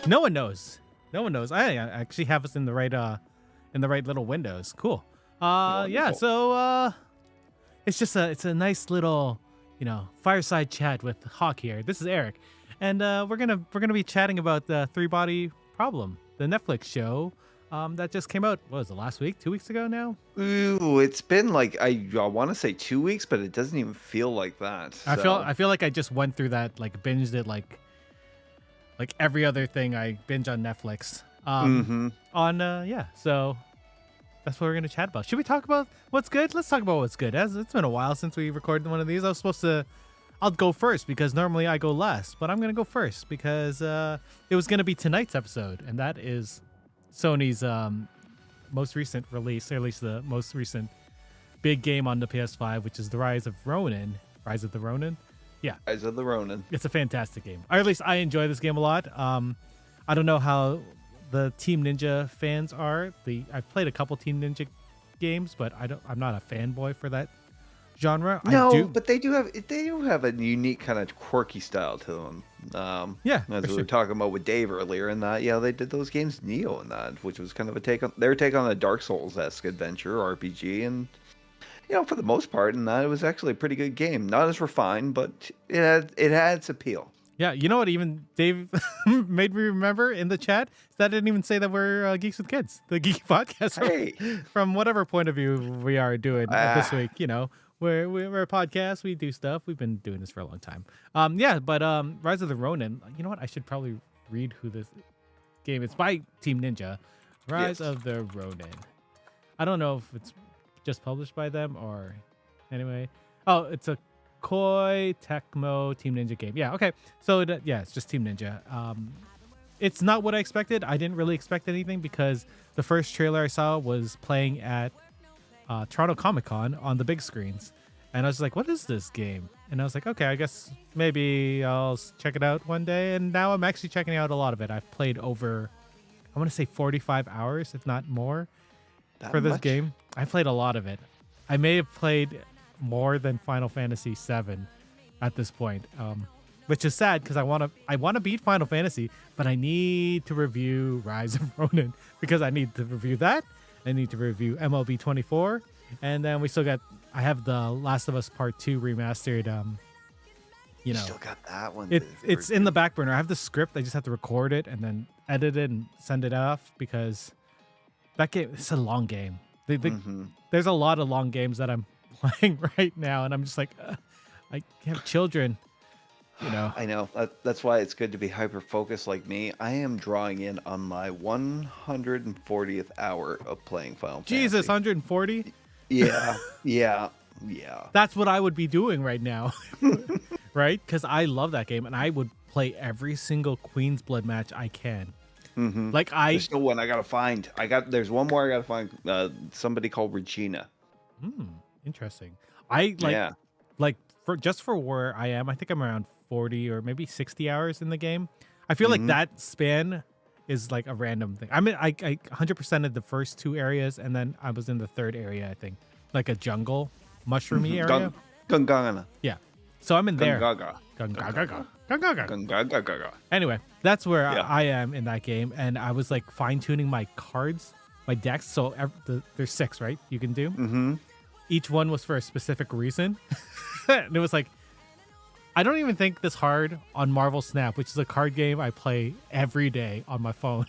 No one knows. No one knows. I actually have us in the right little windows. Cool. Yeah. Wonderful. So it's a nice little fireside chat with Hawk here. This is Eric, and we're gonna be chatting about the Three Body Problem, the Netflix show that just came out. What was it, last week? 2 weeks ago now? Ooh, it's been like I want to say 2 weeks, but it doesn't even feel like that. I feel like I just went through that, like binged it like every other thing I binge on Netflix. So that's what we're gonna chat about. Should we talk about what's good? Let's talk about what's good. As it's been a while since we recorded one of these. I'll go first because normally I go last, but I'm gonna go first because it was gonna be tonight's episode, and that is Sony's most recent release, or at least the most recent big game on the PS5, which is the Rise of the Ronin. Yeah, Rise of the Ronin. it's a fantastic game. Or at least I enjoy this game a lot. I don't know how the Team Ninja fans are. I've played a couple Team Ninja games, but I'm not a fanboy for that genre. No, but they do have a unique kind of quirky style to them. Yeah, as for we sure. were talking about with Dave earlier, and that they did those games Neo and that, which was kind of their take on a Dark Souls-esque adventure RPG, and for the most part, in that it was actually a pretty good game. Not as refined, but it had its appeal. Yeah, you know what? Even Dave made me remember in the chat that I didn't even say that we're Geeks with Kids, the geeky podcast. Hey. From whatever point of view we are doing this week, we're a podcast. We do stuff. We've been doing this for a long time. But Rise of the Ronin. You know what? I should probably read who this game is. By Team Ninja. Rise of the Ronin. I don't know if it's just published by them or anyway. Oh, it's a Koei Tecmo Team Ninja game. Yeah, okay. So it's just Team Ninja. It's not what I expected. I didn't really expect anything because the first trailer I saw was playing at Toronto Comic Con on the big screens, and I was like, "What is this game?" And I was like, "Okay, I guess maybe I'll check it out one day." And now I'm actually checking out a lot of it. I've played over, I want to say 45 hours, if not more, for this game. I played a lot of it. I may have played more than Final Fantasy VII at this point, which is sad because I want to beat Final Fantasy, but I need to review Rise of Ronin because I need to review that. I need to review MLB 24, and then I have the Last of Us Part 2 remastered. You still got that one. It's in the back burner. I have the script. I just have to record it and then edit it and send it off because that game, it's a long game. There's a lot of long games that I'm playing right now, and I'm just like, I have children, I know. That's why it's good to be hyper focused like me. I am drawing in on my 140th hour of playing Final Jesus, Fantasy. 140. Yeah. That's what I would be doing right now, right? Because I love that game, and I would play every single Queen's Blood match I can. Like There's still one I gotta find. There's one more I gotta find. Somebody called Regina. Interesting. For where I am, I think I'm around 40 or maybe 60 hours in the game. I feel like that span is like a random thing. I mean, I 100% of the first two areas, and then I was in the third area, I think, like a jungle, mushroomy area. Gungana. Yeah. So I'm in there. Gungaga. Gungaga. Anyway, that's where I am in that game, and I was like fine tuning my cards, my decks. So there's 6, right? You can do. Each one was for a specific reason, and it was like, I don't even think this hard on Marvel Snap, which is a card game I play every day on my phone,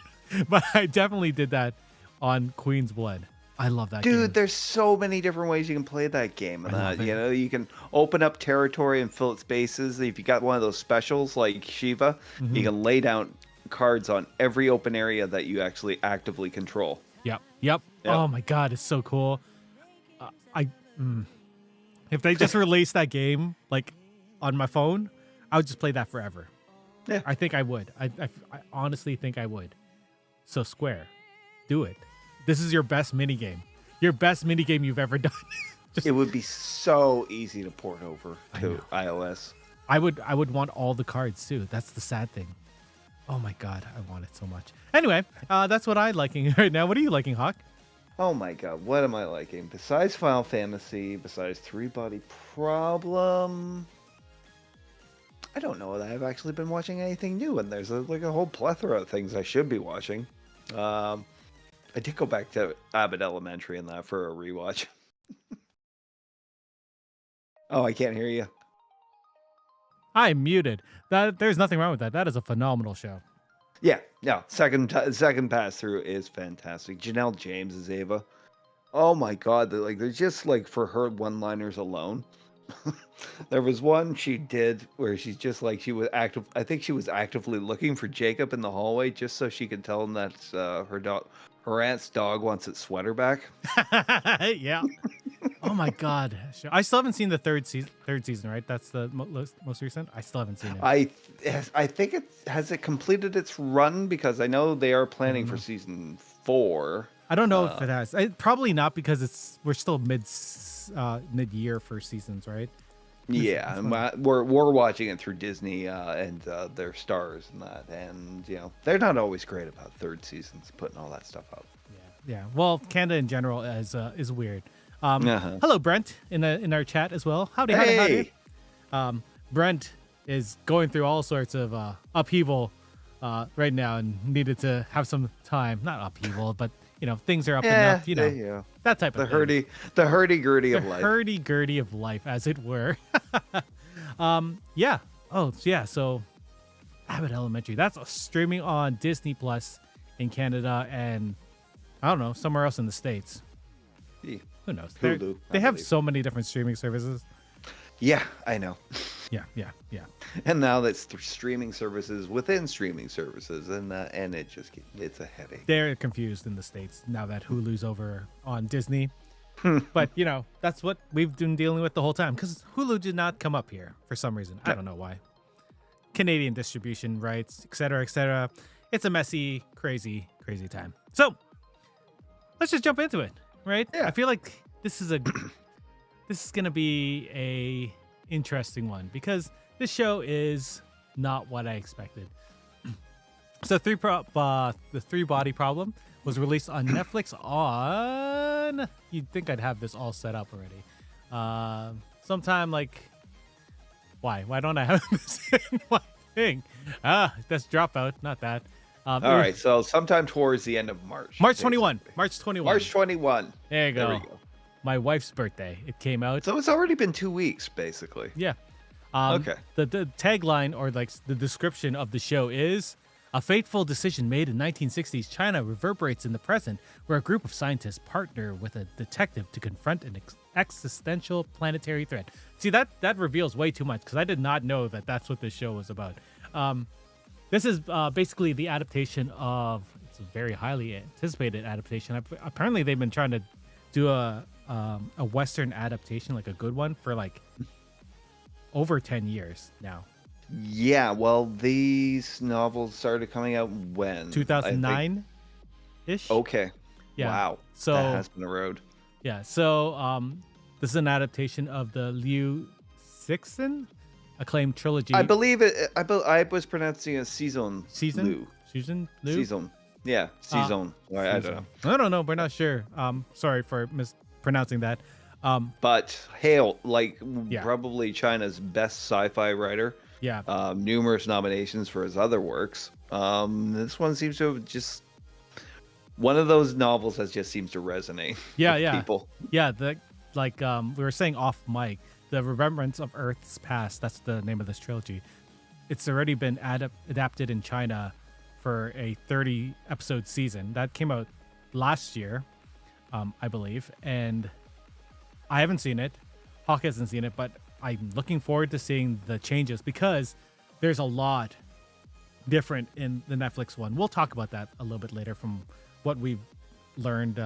but I definitely did that on Queen's Blood. I love that game. Dude, there's so many different ways you can play that game. You can open up territory and fill its bases. If you got one of those specials like Shiva, you can lay down cards on every open area that you actually actively control. Yep. Oh my god, it's so cool. If they just released that game like on my phone, I would just play that forever. Yeah, I think I would. I honestly think I would. So Square, do it. This is your best minigame. Your best minigame you've ever done. It would be so easy to port over to iOS. I would want all the cards too. That's the sad thing. Oh my god, I want it so much. Anyway, that's what I'm liking right now. What are you liking, Hawk? Oh my god, what am I liking? Besides Final Fantasy, besides Three Body Problem, I don't know that I've actually been watching anything new, and there's like a whole plethora of things I should be watching. Um, I did go back to Abbott Elementary and that for a rewatch. Oh, I can't hear you. I'm muted. There's nothing wrong with that. That is a phenomenal show. Yeah, no. Second pass through is fantastic. Janelle James is Ava. Oh my God, they're just like for her one-liners alone. There was one she did where she's just like she was active. I think she was actively looking for Jacob in the hallway just so she could tell him that her aunt's dog wants its sweater back. Yeah. Oh my God. I still haven't seen the third season, right? That's the most recent. I still haven't seen it. I think it has completed its run because I know they are planning for season 4. I don't know if it has. Probably not because we're still mid-year for seasons, right? Yeah, and we're watching it through Disney and their stars and that, and they're not always great about third seasons putting all that stuff up. Yeah. Well, Canada in general is weird. Hello, Brent, in our chat as well. Howdy. Brent is going through all sorts of upheaval right now and needed to have some time. Not upheaval, but things are up and up. That type of thing. The hurdy-gurdy of life. The hurdy-gurdy of life, as it were. Yeah. Oh, yeah. So, Abbott Elementary. That's streaming on Disney Plus in Canada and I don't know, somewhere else in the States. Yeah. Who knows? Hulu, they have so many different streaming services. Yeah, I know. Yeah. And now that's streaming services within streaming services, and it's a headache. They're confused in the States now that Hulu's over on Disney. But that's what we've been dealing with the whole time because Hulu did not come up here for some reason. I don't know why. Canadian distribution rights, etc., etc. It's a messy, crazy time. So let's just jump into it, right? Yeah. I feel like this is gonna be a interesting one because this show is not what I expected. So the Three Body Problem was released on Netflix on. You'd think I'd have this all set up already. Sometime like, why don't I have this in my thing? That's Dropout, not that. All right, so sometime towards the end of March. March 21. March 21. March 21. There you go. There we go. My wife's birthday. It came out. So it's already been 2 weeks, basically. Yeah. Okay. The tagline or like the description of the show is a fateful decision made in 1960s China reverberates in the present, where a group of scientists partner with a detective to confront an existential planetary threat. See, that reveals way too much because I did not know that that's what this show was about. This is basically the adaptation of. It's a very highly anticipated adaptation. Apparently, they've been trying to do a Western adaptation, like a good one, for like over 10 years now. Yeah, well, these novels started coming out when? 2009-ish? Okay. Yeah. Wow. So that has been a road. Yeah. So this is an adaptation of the Liu Cixin acclaimed trilogy. I believe it. I was pronouncing it Season. Season? Yeah, Season. I don't know. I don't know. We're not sure. Sorry for mispronouncing that. But Hale, probably China's best sci-fi writer. Yeah. Numerous nominations for his other works. This one seems to have just one of those novels that just seems to resonate. With people. Yeah. We were saying off mic, The Remembrance of Earth's Past. That's the name of this trilogy. It's already been adapted in China for a 30-episode season. That came out last year, I believe. And I haven't seen it. Hawk hasn't seen it, but I'm looking forward to seeing the changes because there's a lot different in the Netflix one. We'll talk about that a little bit later from what we've learned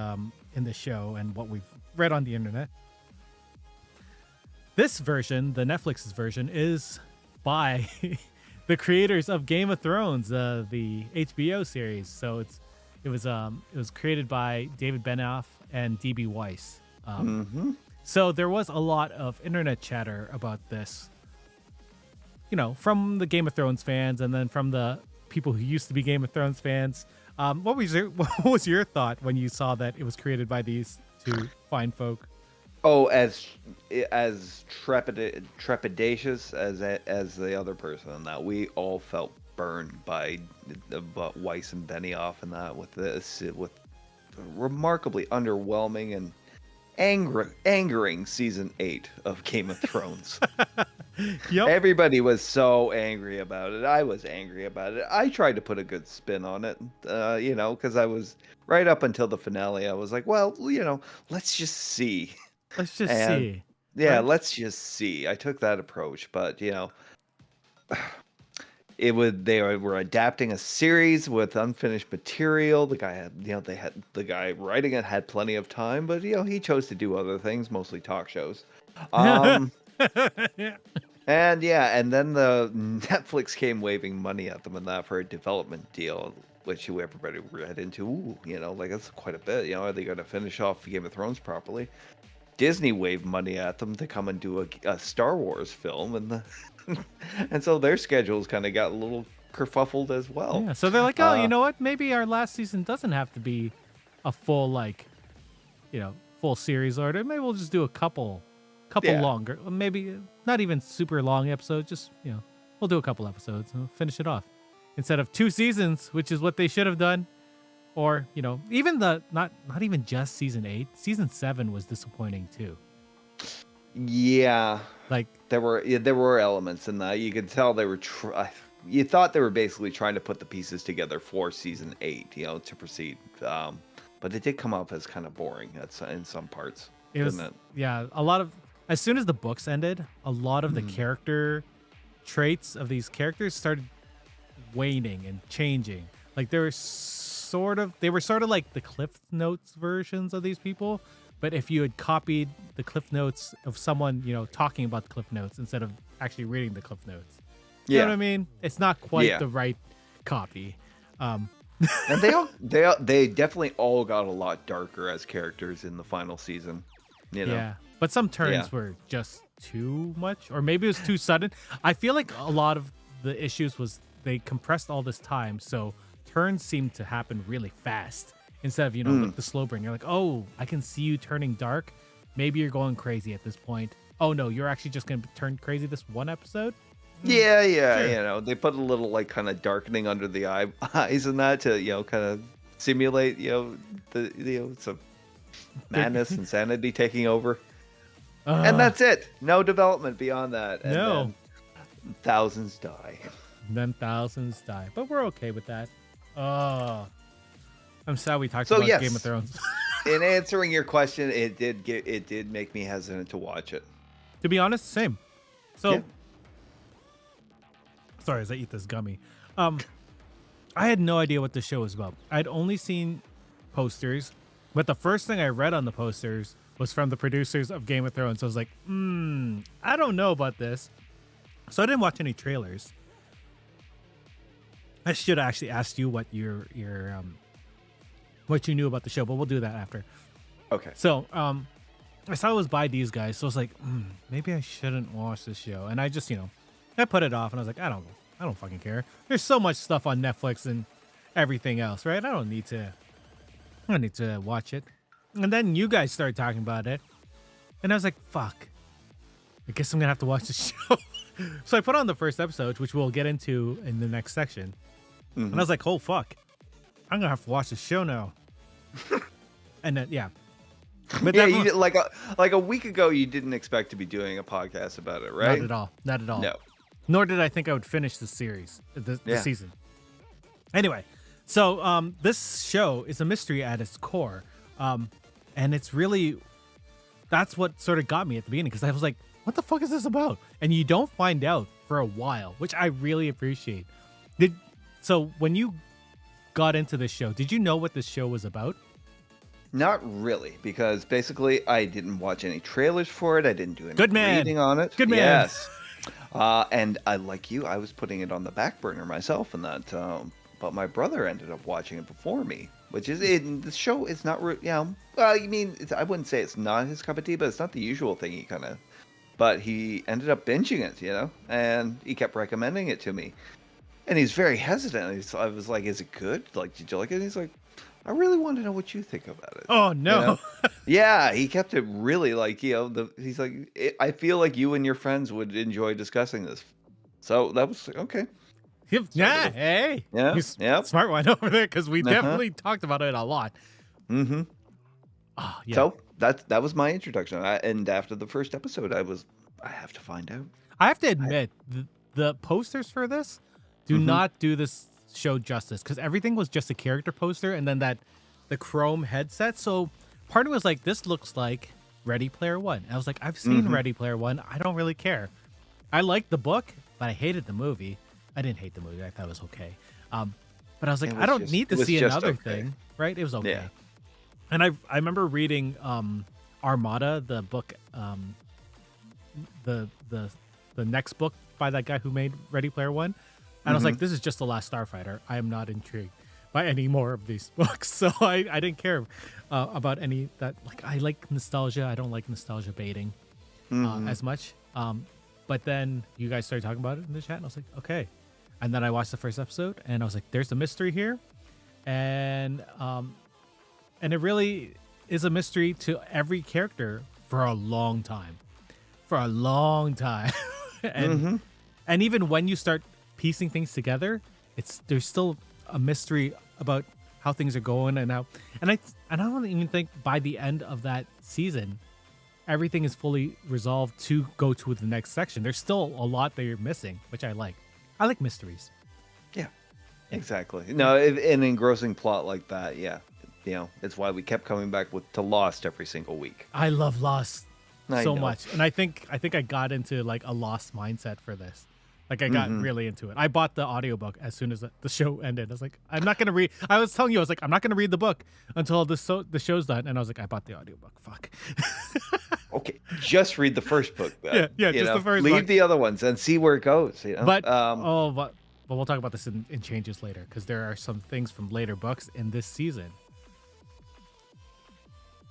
in the show and what we've read on the internet. This version, the Netflix's version, is by the creators of Game of Thrones, the HBO series. So it was created by David Benioff and D.B. Weiss. So there was a lot of internet chatter about this, from the Game of Thrones fans and then from the people who used to be Game of Thrones fans. What was your thought when you saw that it was created by these two fine folk? Oh, as trepidatious as the other person in that. We all felt burned by Weiss and Benioff and that with this with remarkably underwhelming and angering season 8 of Game of Thrones. Yep. Everybody was so angry about it. I was angry about it. I tried to put a good spin on it, because I was right up until the finale. I was like, well, let's just see. Let's just And see. yeah, Right? let's just see. I took that approach, but they were adapting a series with unfinished material. The guy the guy writing it had plenty of time, but he chose to do other things, mostly talk shows. Um and then the Netflix came waving money at them and that for a development deal, which everybody read into. Ooh, like that's quite a bit. Are they going to finish off Game of Thrones properly? Disney waved money at them to come and do a Star Wars film, and so their schedules kind of got a little kerfuffled as well. Yeah. So they're like, oh, you know what? Maybe our last season doesn't have to be a full full series order. Maybe we'll just do a couple longer, maybe not even super long episodes. Just we'll do a couple episodes and we'll finish it off instead of 2 seasons, which is what they should have done. Or even not even just season 8, season 7 was disappointing too. Yeah, like there were elements in that. You could tell they were. You thought they were basically trying to put the pieces together for season 8, to proceed. But it did come off as kind of boring in some parts. It was, didn't it? Yeah, a lot of as soon as the books ended, a lot of the character traits of these characters started waning and changing. Like they were sort of like the Cliff Notes versions of these people, but if you had copied the Cliff Notes of someone, talking about the Cliff Notes instead of actually reading the Cliff Notes. You know what I mean? It's not quite the right copy. And they definitely all got a lot darker as characters in the final season. Yeah. But some turns were just too much, or maybe it was too sudden. I feel like a lot of the issues was they compressed all this time, so turns seem to happen really fast instead of like the slow burn. You're like, oh, I can see you turning dark. Maybe you're going crazy at this point. Oh no, you're actually just gonna turn crazy this one episode. Yeah, sure. They put a little kind of darkening under the eyes and that to kind of simulate some madness and sanity taking over. And that's it. No development beyond that. And no, then thousands die. But we're okay with that. I'm sad we talked about Game of Thrones. In answering your question, it did make me hesitant to watch it. To be honest, same. So, sorry as I eat this gummy. I had no idea what the show was about. I'd only seen posters, but the first thing I read on the posters was from the producers of Game of Thrones. So I was like, I don't know about this. So I didn't watch any trailers. I should have actually asked you what your what you knew about the show, but we'll do that after. Okay. So I saw it was by these guys, so I was like, maybe I shouldn't watch this show. And I just, I put it off, and I was like, I don't fucking care. There's so much stuff on Netflix and everything else, right? I don't need to watch it. And then you guys started talking about it, and I was like, fuck. I guess I'm gonna have to watch the show. So I put on the first episode, which we'll get into in the next section. And I was like, oh fuck, I'm gonna have to watch the show now. And then but you, like a week ago, you didn't expect to be doing a podcast about it, right? Not at all. No. Nor did I think I would finish the series, the season. Anyway, so this show is a mystery at its core, and it's really that's what sort of got me at the beginning, because I was like, what the fuck is this about? And you don't find out for a while, which I really appreciate. So when you got into this show, did you know what this show was about? Not really, because basically I didn't watch any trailers for it. I didn't do any reading on it. Good man. Yes. And I, like you, I was putting it on the back burner myself, and that. But my brother ended up watching it before me, which is the show is not. Well, I mean, I wouldn't say it's not his cup of tea, but it's not the usual thing he kind of. But he ended up binging it, and he kept recommending it to me. And he's very hesitant. I was like, is it good? Like, did you like it? And he's like, I really want to know what you think about it. Oh no. You know? Yeah, he kept it really like, he's like, I feel like you and your friends would enjoy discussing this. So that was okay. Yeah, hey. Yeah, He's yep. smart one over there because we Uh-huh. definitely talked about it a lot. Mm-hmm. Oh, yeah. So that was my introduction. And after the first episode, I have to find out. I have to admit, the posters for this do not do this show justice because everything was just a character poster and then the chrome headset. So part of it was like, this looks like Ready Player One. And I was like, I've seen Ready Player One. I don't really care. I liked the book, but I hated the movie. I didn't hate the movie. I thought it was okay. But I was like, I don't need to see another thing, right? It was okay. Yeah. And I remember reading Armada, the book, the next book by that guy who made Ready Player One. And I was like, this is just The Last Starfighter. I am not intrigued by any more of these books. So I didn't care about any that. Like, I like nostalgia. I don't like nostalgia baiting as much. But then you guys started talking about it in the chat, and I was like, okay. And then I watched the first episode, and I was like, there's a mystery here. And it really is a mystery to every character for a long time. For a long time. And even when you start piecing things together, there's still a mystery about how things are going and I don't even think by the end of that season everything is fully resolved to go to the next section. There's still a lot that you're missing, which I like. I like mysteries. Yeah, exactly. No, an engrossing plot like that, yeah. It's why we kept coming back to Lost every single week. I love Lost so know. much, and I think I got into like a Lost mindset for this. Like I got really into it. I bought the audiobook as soon as the show ended. I was like, I'm not gonna read. I was telling you, I was like, I'm not gonna read the book until the show's done. And I was like, I bought the audiobook. Fuck. Okay, just read the first book then. Yeah, just the first. Leave the other ones and see where it goes. But but we'll talk about this in changes later because there are some things from later books in this season.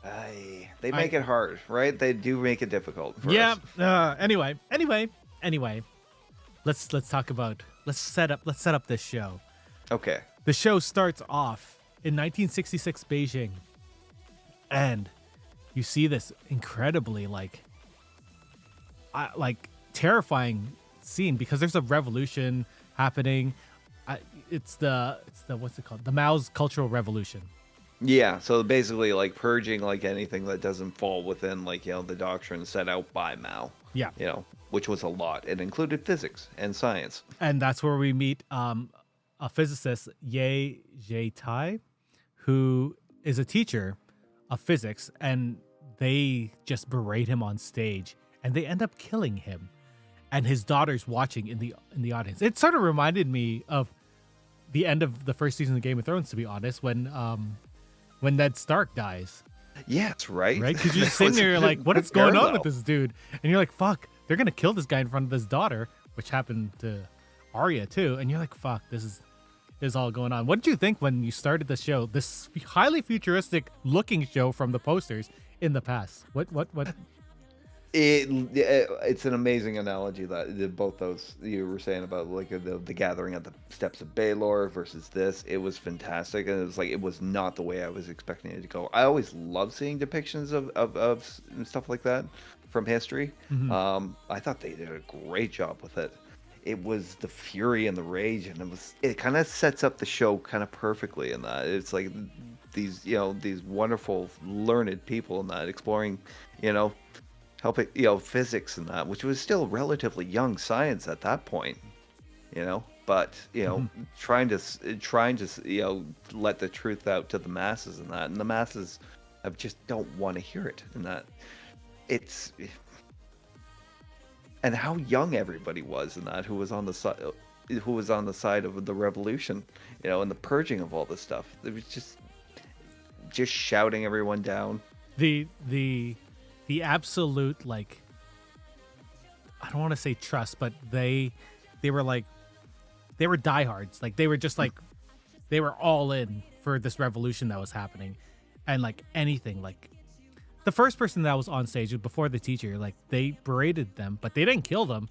They make it hard, right? They do make it difficult. For us. Anyway. Let's talk about let's set up this show. Okay. The show starts off in 1966 Beijing, and you see this incredibly like terrifying scene because there's a revolution happening. It's the what's it called? The Mao's Cultural Revolution. Yeah, so basically like purging like anything that doesn't fall within like the doctrine set out by Mao. Yeah. Which was a lot. It included physics and science. And that's where we meet a physicist, Ye Zhetai, who is a teacher of physics, and they just berate him on stage, and they end up killing him. And his daughter's watching in the audience. It sort of reminded me of the end of the first season of Game of Thrones, to be honest, when Ned Stark dies. Yeah, that's right. Right? Because you're sitting there, you're like, what is going on with this dude? And you're like, fuck, they're going to kill this guy in front of his daughter, which happened to Arya too. And you're like, fuck, this is all going on. What did you think when you started the show, this highly futuristic looking show from the posters in the past? What? It's an amazing analogy that both those you were saying about like the gathering at the steps of Baelor versus this. It was fantastic, and it was like it was not the way I was expecting it to go. I always love seeing depictions of stuff like that from history. I thought they did a great job with it. It was the fury and the rage, and it kind of sets up the show kind of perfectly in that. It's like these wonderful learned people in that exploring helping physics and that, which was still relatively young science at that point, but trying to let the truth out to the masses and that, and the masses just don't want to hear it, and that and how young everybody was in that, who was on the side of the revolution, and the purging of all this stuff. It was just shouting everyone down. The absolute, like, I don't want to say trust, but they were diehards. Like, they were just like, they were all in for this revolution that was happening. And like anything, like the first person that was on stage before the teacher, like they berated them, but they didn't kill them.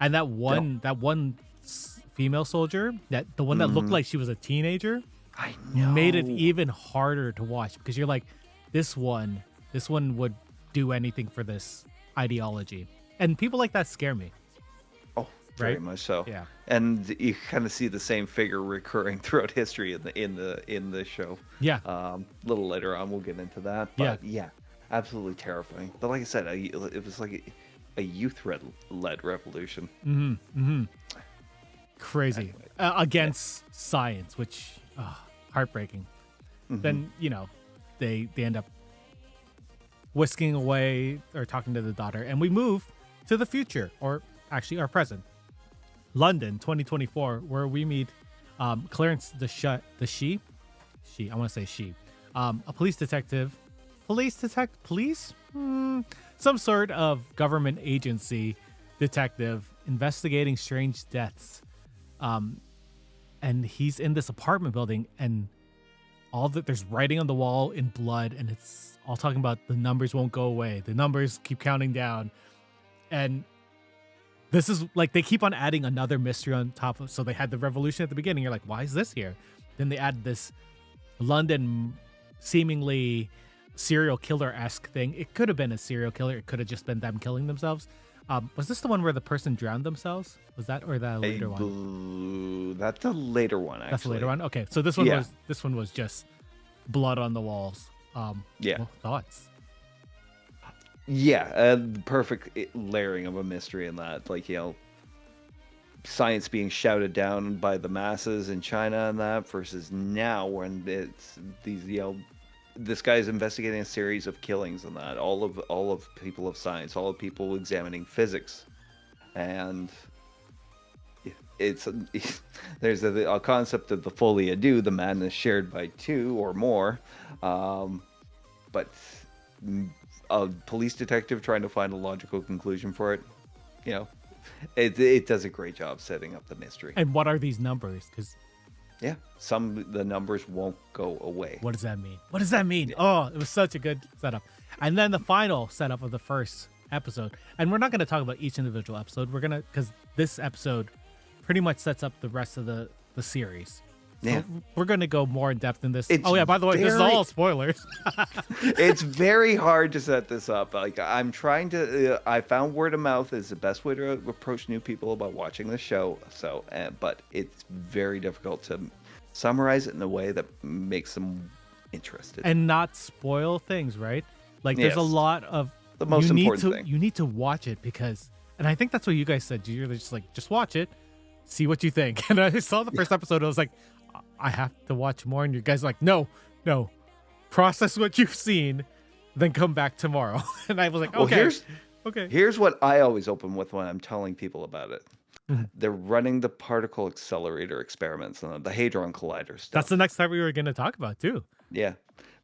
And that one female soldier, the one that looked like she was a teenager, I know. made it even harder to watch because you're like, this one would do anything for this ideology, and people like that scare me. Oh, very Right? much so. Yeah. And you kind of see the same figure recurring throughout history in the show. Yeah. A little later on, we'll get into that. But yeah, absolutely terrifying. But like I said, it was like a youth-led revolution. Crazy. Against science, which heartbreaking. Then they end up whisking away or talking to the daughter, and we move to the future, or actually our present, London 2024, where we meet Clarence a police detective, some sort of government agency detective investigating strange deaths, and he's in this apartment building, and there's writing on the wall in blood, and it's all talking about the numbers won't go away, the numbers keep counting down, and this is like they keep on adding another mystery on top of. So they had the revolution at the beginning. You're like, why is this here? Then they add this London seemingly serial killer-esque thing. It could have been a serial killer. It could have just been them killing themselves. Was this the one where the person drowned themselves? Was that, or that a later one? That's a later one, actually. That's a later one? Okay, so this one was just blood on the walls. Well, thoughts? Yeah, perfect layering of a mystery in that. Like, science being shouted down by the masses in China and that, versus now when it's these, this guy's investigating a series of killings and that. All of people of science, all of people examining physics. And there's a concept of the folie à deux, the madness shared by two or more. But a police detective trying to find a logical conclusion for it, it does a great job setting up the mystery. And what are these numbers? Because the numbers won't go away. What does that mean? Oh, it was such a good setup. And then the final setup of the first episode, and we're not going to talk about each individual episode. We're gonna, because this episode pretty much sets up the rest of the series. Yeah, so we're going to go more in depth in this. By the way, this is all spoilers. It's very hard to set this up. Like, I'm trying to. I found word of mouth is the best way to approach new people about watching the show. So, but it's very difficult to summarize it in a way that makes them interested and not spoil things. Right? Like, there's a lot of the most important thing. You need to watch it because, and I think that's what you guys said. You're just like, just watch it, see what you think. And I saw the first episode. I was like, I have to watch more, and you guys are like, no, process what you've seen, then come back tomorrow. And I was like, okay. Here's what I always open with when I'm telling people about it. They're running the particle accelerator experiments and the hadron collider stuff. That's the next time we were going to talk about too. Yeah,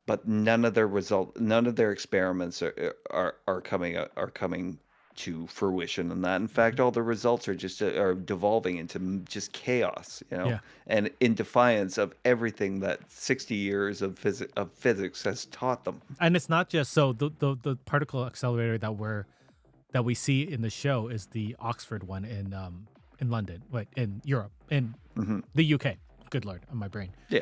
but none of their experiments are coming to fruition, and that in fact all the results are devolving into just chaos, and in defiance of everything that 60 years of physics has taught them. And it's not just so the particle accelerator that we see in the show is the Oxford one in London, in Europe, in the UK. Good Lord, on my brain. Yeah,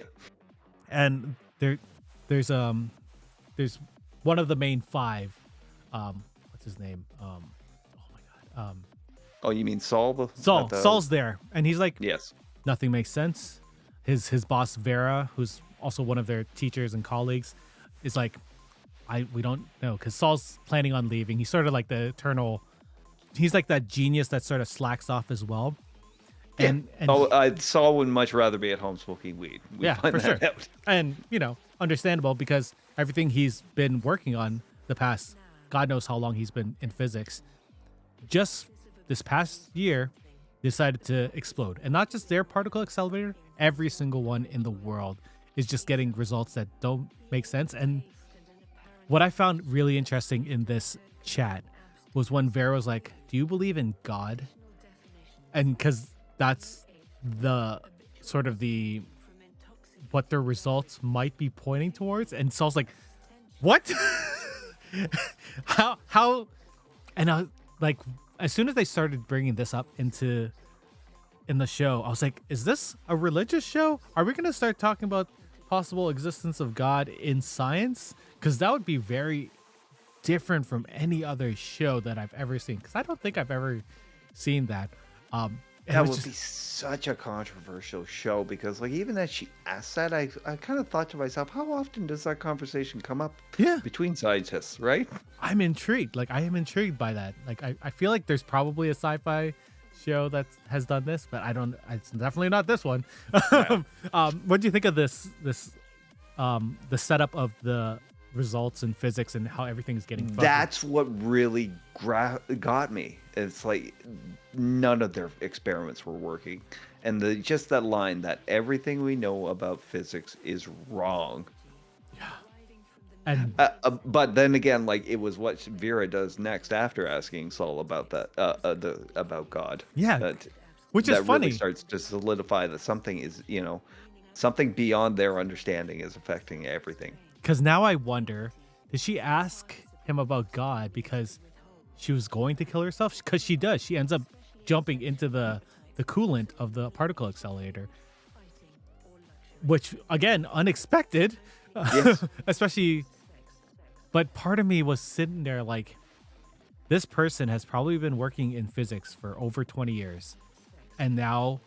and there's one of the main five. What's his name? Oh, you mean Saul? Saul's there, and he's like, yes, nothing makes sense. His boss Vera, who's also one of their teachers and colleagues, is like, we don't know, because Saul's planning on leaving. He's sort of like the eternal. He's like that genius that sort of slacks off as well. And Saul would much rather be at home smoking weed. For sure. And understandable, because everything he's been working on the past, God knows how long he's been in physics, just this past year decided to explode. And not just their particle accelerator, every single one in the world is just getting results that don't make sense. And what I found really interesting in this chat was when Vera was like, do you believe in God? And because that's the sort of what their results might be pointing towards. And Saul's like, what? how? And I was like, as soon as they started bringing this up in the show, I was like, is this a religious show? Are we going to start talking about possible existence of God in science, because that would be very different from any other show that I've ever seen. Because I don't think I've ever seen that. And That it was would just be such a controversial show because, like, even as she asked that, I kind of thought to myself, how often does that conversation come up yeah. between scientists, right? I'm intrigued. Like I am intrigued by that. Like I feel like there's probably a sci-fi show that has done this, but I don't. It's definitely not this one. Yeah. What do you think of the setup of the results in physics and how everything's getting fuzzy? That's what really got me. It's like none of their experiments were working, and just that line that everything we know about physics is wrong. And But then again, like it was what Vera does next after asking Saul about that, about God. yeah, That which is that really funny starts to solidify that something is, something beyond their understanding is affecting everything. because now I wonder, did she ask him about God because she was going to kill herself? Because she does. She ends up jumping into the coolant of the particle accelerator, which again unexpected. Yes. Especially, but part of me was sitting there like, this person has probably been working in physics for over 20 years, and now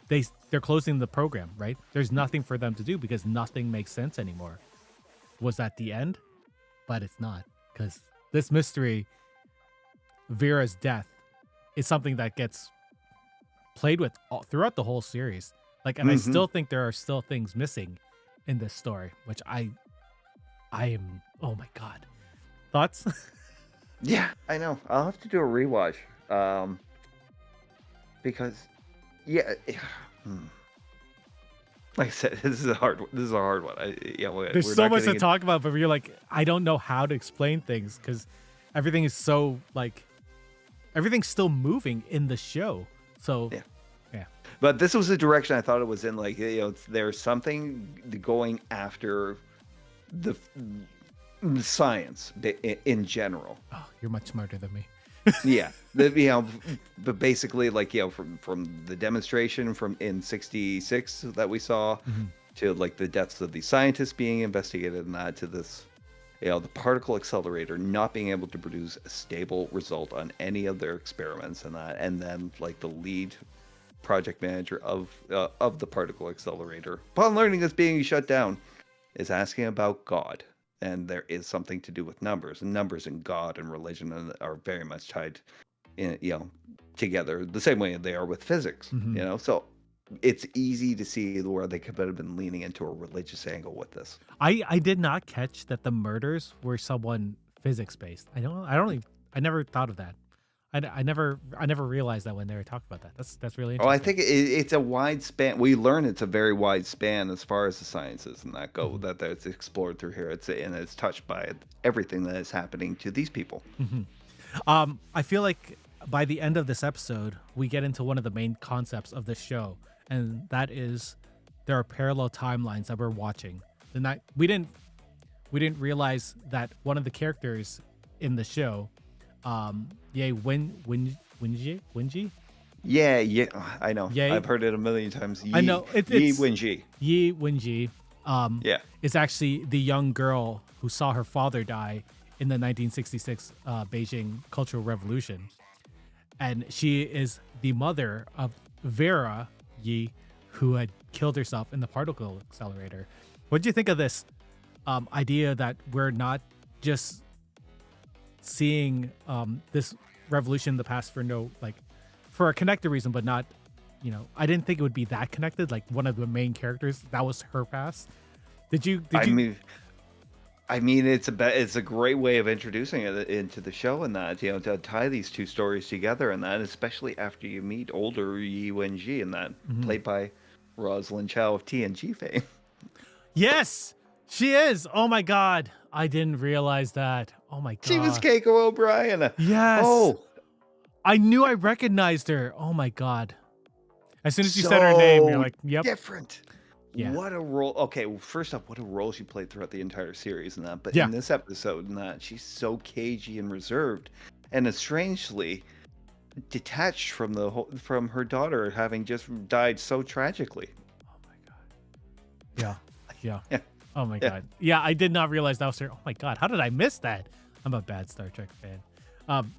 they're closing the program, right? There's nothing for them to do because nothing makes sense anymore. Was that the end? But it's not, because this mystery, Vera's death, is something that gets played with throughout the whole series. Like, and I still think there are still things missing in this story, which I am, oh my God. Thoughts? Yeah, I know. I'll have to do a rewatch. Because yeah, like I said, this is a hard one. There's so much to talk about, but you're like, I don't know how to explain things because everything is so like, everything's still moving in the show. So Yeah. yeah. But this was the direction I thought it was in. Like, there's something going after the science in general. Oh, you're much smarter than me. Yeah, but basically, like, from the demonstration from in '66 that we saw, to like the deaths of the scientists being investigated, and that to this, the particle accelerator not being able to produce a stable result on any of their experiments, and then like the lead project manager of the particle accelerator, upon learning it's being shut down, is asking about God. And there is something to do with numbers, and numbers and God and religion are very much tied in, together the same way they are with physics. So it's easy to see where they could have been leaning into a religious angle with this. I did not catch that the murders were someone physics based. I never thought of that. I never realized that when they were talking about that. That's really interesting. Oh, I think it's a wide span. We learn it's a very wide span as far as the sciences and that go, that's explored through here. It's touched by everything that is happening to these people. I feel like by the end of this episode, we get into one of the main concepts of this show, and that is there are parallel timelines that we're watching. We didn't realize that one of the characters in the show, Wenji? Yeah, I know. Ye? I've heard it a million times. I know. It's Wenji. Yi Wenji. Yeah. Is actually the young girl who saw her father die in the 1966 Beijing Cultural Revolution. And she is the mother of Vera Yi, who had killed herself in the particle accelerator. What do you think of this idea that we're not just seeing this revolution in the past for a connected reason, but not, I didn't think it would be that connected. Like one of the main characters, that was her past. I mean, it's a great way of introducing it into the show, and that to tie these two stories together, and that especially after you meet older Yi Wenji, and that played by Rosalind Chow of TNG fame. Yes, she is. Oh my God, I didn't realize that. Oh my God, She was Keiko O'Brien. Yes. Oh, I knew I recognized her. Oh my God. As soon as you said her name, you're like, yep. Different. Yeah. What a role. Okay, well, first off, what a role she played throughout the entire series and that. But Yeah. in this episode, and that she's so cagey and reserved, and is strangely detached from her daughter having just died so tragically. Oh my God. Yeah. Yeah. Yeah. Oh my Yeah. god. Yeah, I did not realize that was her. Oh my god, how did I miss that? I'm a bad Star Trek fan.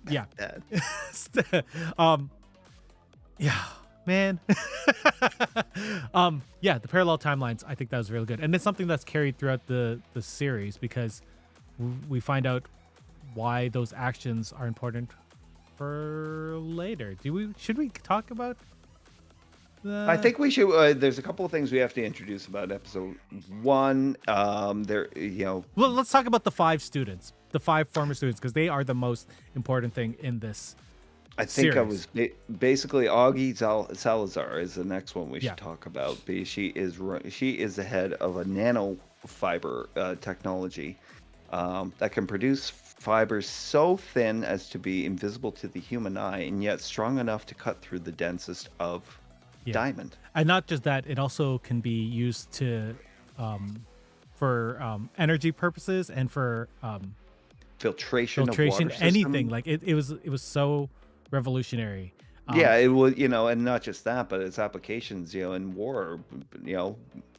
Yeah. Dad. um, yeah, man. Yeah, the parallel timelines. I think that was really good, and it's something that's carried throughout the series because we find out why those actions are important for later. Should we talk about I think we should. There's a couple of things we have to introduce about episode 1. Well, let's talk about the 5 students, the 5 former students, because they are the most important thing in this. I think I series. was basically Augie Salazar is the next one we should Yeah. talk about. She is the head of a nanofiber technology that can produce fibers so thin as to be invisible to the human eye, and yet strong enough to cut through the densest of diamond. And not just that, it also can be used to for energy purposes and for Filtration of water anything. system. Like it was so revolutionary. Yeah, it was, and not just that, but its applications, in war,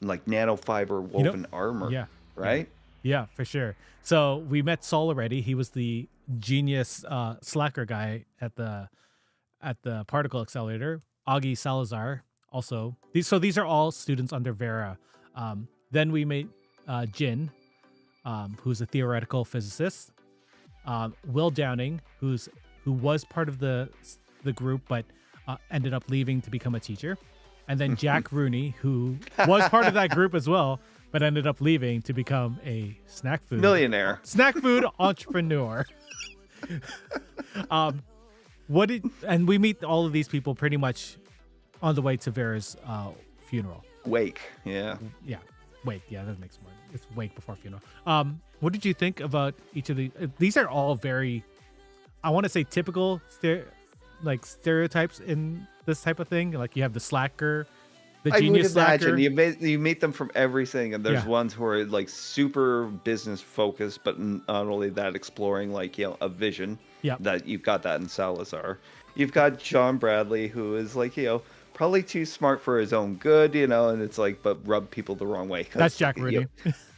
like nanofiber woven armor. Yeah. Right? Yeah, for sure. So we met Saul already. He was the genius slacker guy at the particle accelerator. Augie Salazar also. These are all students under Vera. Then we meet Jin, who's a theoretical physicist. Will Downing, who was part of the group but ended up leaving to become a teacher. And then Jack Rooney, who was part of that group as well, but ended up leaving to become a snack food entrepreneur. And we meet all of these people pretty much on the way to Vera's funeral. Wake, yeah. Yeah, wake. Yeah, that makes more. It's wake before funeral. What did you think about each of the? These are all very, I want to say, typical stereotypes in this type of thing. Like you have the slacker, the genius slacker. You meet them from everything, and there's ones who are like super business focused, but not only that, exploring a vision. Yeah, that you've got that in Salazar. You've got John Bradley, who is probably too smart for his own good, and it's but rub people the wrong way. That's Jack Rooney.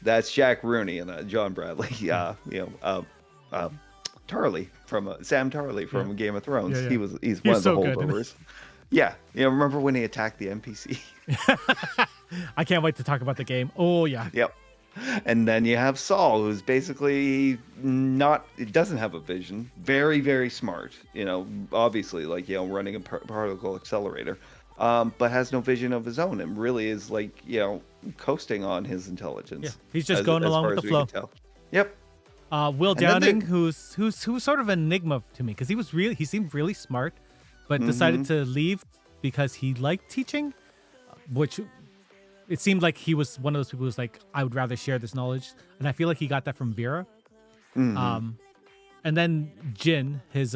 That's Jack Rooney and John Bradley. Tarly from Sam Tarly from Game of Thrones. Yeah. He's one of the so good. holdovers. Yeah, remember when he attacked the NPC? I can't wait to talk about the game. Oh yeah. Yep. And then you have Saul, who's basically doesn't have a vision. Very, very smart. Obviously, running a particle accelerator, but has no vision of his own, and really is coasting on his intelligence. Yeah, he's just going along with the flow. Yep. Will Downing, who's sort of an enigma to me because he seemed really smart, but decided to leave because he liked teaching, which. It seemed like he was one of those people who's like, I would rather share this knowledge. And I feel like he got that from Vera. And then Jin, his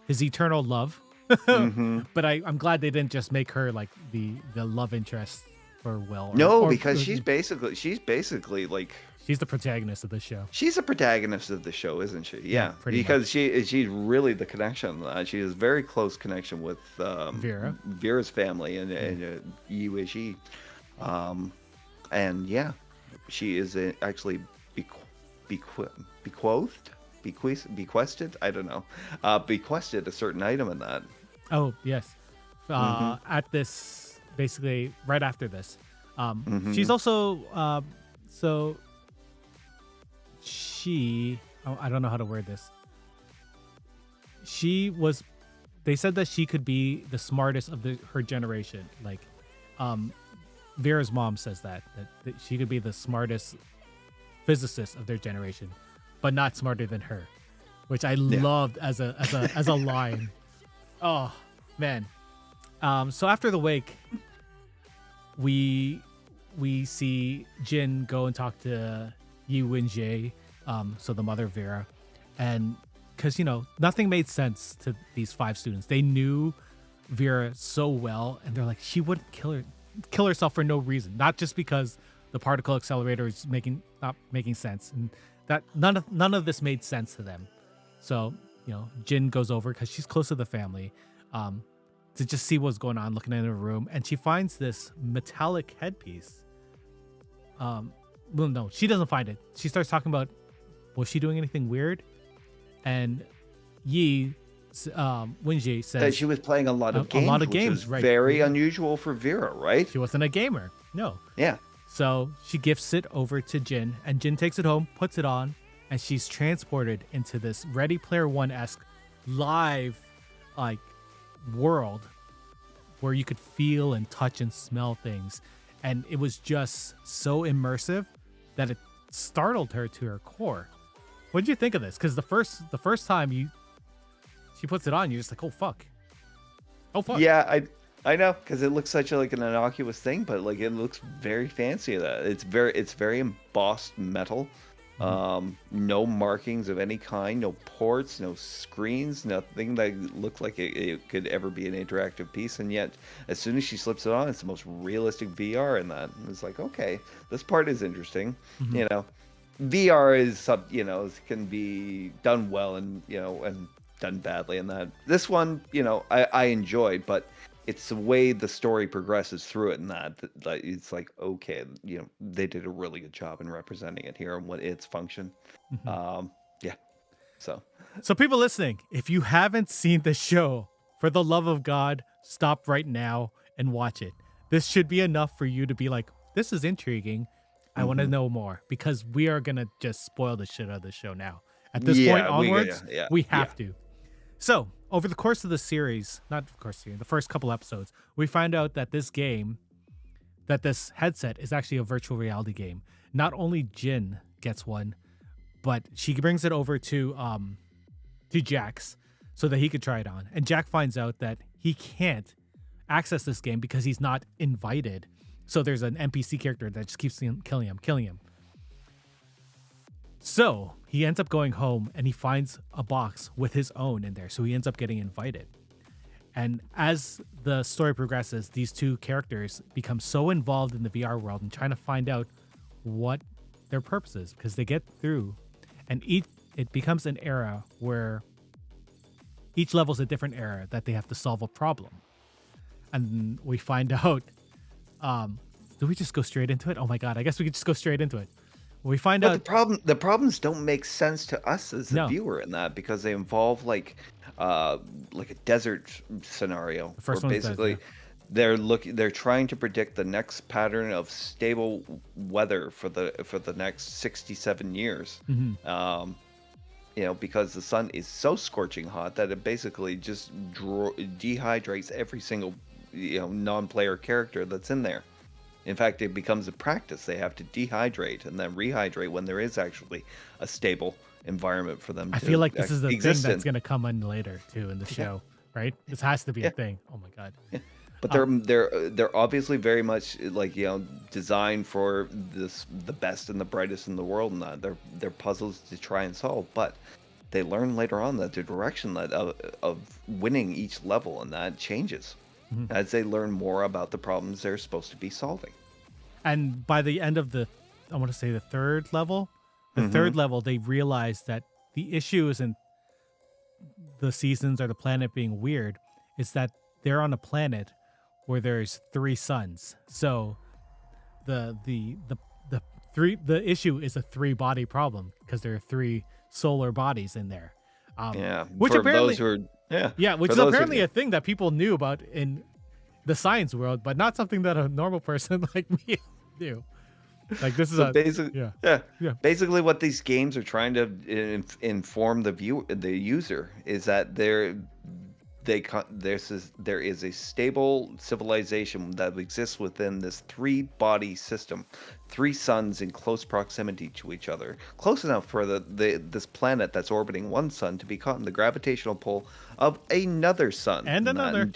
eternal love. But I'm glad they didn't just make her like the love interest for Will. Because she's basically like... She's the protagonist of the show. She's the protagonist of the show, isn't she? Yeah, because she's really the connection. She has very close connection with Vera's family and Yu Yi. And yeah, she is actually bequested. I don't know. Bequested a certain item in that. Oh yes. At this, basically right after this, she's also so she. I don't know how to word this. They said that she could be the smartest of her generation. Like, Vera's mom says that she could be the smartest physicist of their generation, but not smarter than her, which I loved as a line. Oh man. So after the wake, we see Jin go and talk to Yi Wen-jae, so the mother of Vera, and because nothing made sense to these 5 students. They knew Vera so well, and they're like, she wouldn't kill herself for no reason, not just because the particle accelerator is not making sense, and that none of this made sense to them. So Jin goes over because she's close to the family, to just see what's going on, looking in her room, and she finds this metallic headpiece. well, no, she doesn't find it. She starts talking about, was she doing anything weird? And Wenjie says That she was playing a lot of games, right? Very unusual for Vera, right? She wasn't a gamer. No. Yeah. So she gifts it over to Jin, and Jin takes it home, puts it on, and she's transported into this Ready Player One-esque live like world where you could feel and touch and smell things. And it was just so immersive that it startled her to her core. What did you think of this? Because the first time she puts it on, you're just like, oh fuck. Yeah, I know, because it looks such like an innocuous thing, but like it looks very fancy. That it's very embossed metal. No markings of any kind, no ports, no screens, nothing that looks like it could ever be an interactive piece. And yet, as soon as she slips it on, it's the most realistic VR in that. And it's like, okay, this part is interesting. You know, VR is can be done well and and done badly in that. This one, I enjoyed, but it's the way the story progresses through it, and that it's like, okay, they did a really good job in representing it here and what its function. Yeah. So people listening, if you haven't seen the show, for the love of God, stop right now and watch it. This should be enough for you to be like, this is intriguing. I want to know more, because we are gonna just spoil the shit out of the show now. At this point onwards, we have to. So, over the course of the series, the first couple episodes, we find out that this headset is actually a virtual reality game. Not only Jin gets one, but she brings it over to Jax so that he could try it on. And Jack finds out that he can't access this game because he's not invited. So there's an NPC character that just keeps killing him. So he ends up going home and he finds a box with his own in there. So he ends up getting invited. And as the story progresses, these two characters become so involved in the VR world and trying to find out what their purpose is, because they get through, and it becomes an era where each level is a different era that they have to solve a problem. And we find out, do we just go straight into it? Oh my God, I guess we could just go straight into it. We find out the problems don't make sense to us as the viewer in that, because they involve like a desert scenario. The first where one basically they're trying to predict the next pattern of stable weather for the next 67 years. Because the sun is so scorching hot that it basically just dehydrates every single non-player character that's in there. In fact, it becomes a practice. They have to dehydrate and then rehydrate when there is actually a stable environment for them. I feel like this is the thing that's going to come in later too in the show, right? This has to be a thing. Oh my God. Yeah. But they're obviously very much like designed for the best and the brightest in the world, and that they're puzzles to try and solve. But they learn later on that the direction of winning each level and that changes as they learn more about the problems they're supposed to be solving. And by the end of the third level, they realize that the issue isn't the seasons or the planet being weird. It's that they're on a planet where there's 3 suns. So the issue is a 3-body problem, because there are 3 solar bodies in there. Which apparently which is apparently a thing that people knew about in the science world, but not something that a normal person like me knew. Like, this is basically what these games are trying to inform the user is that there is a stable civilization that exists within this 3-body system, 3 suns in close proximity to each other, close enough for this planet that's orbiting one sun to be caught in the gravitational pull of another sun, and another,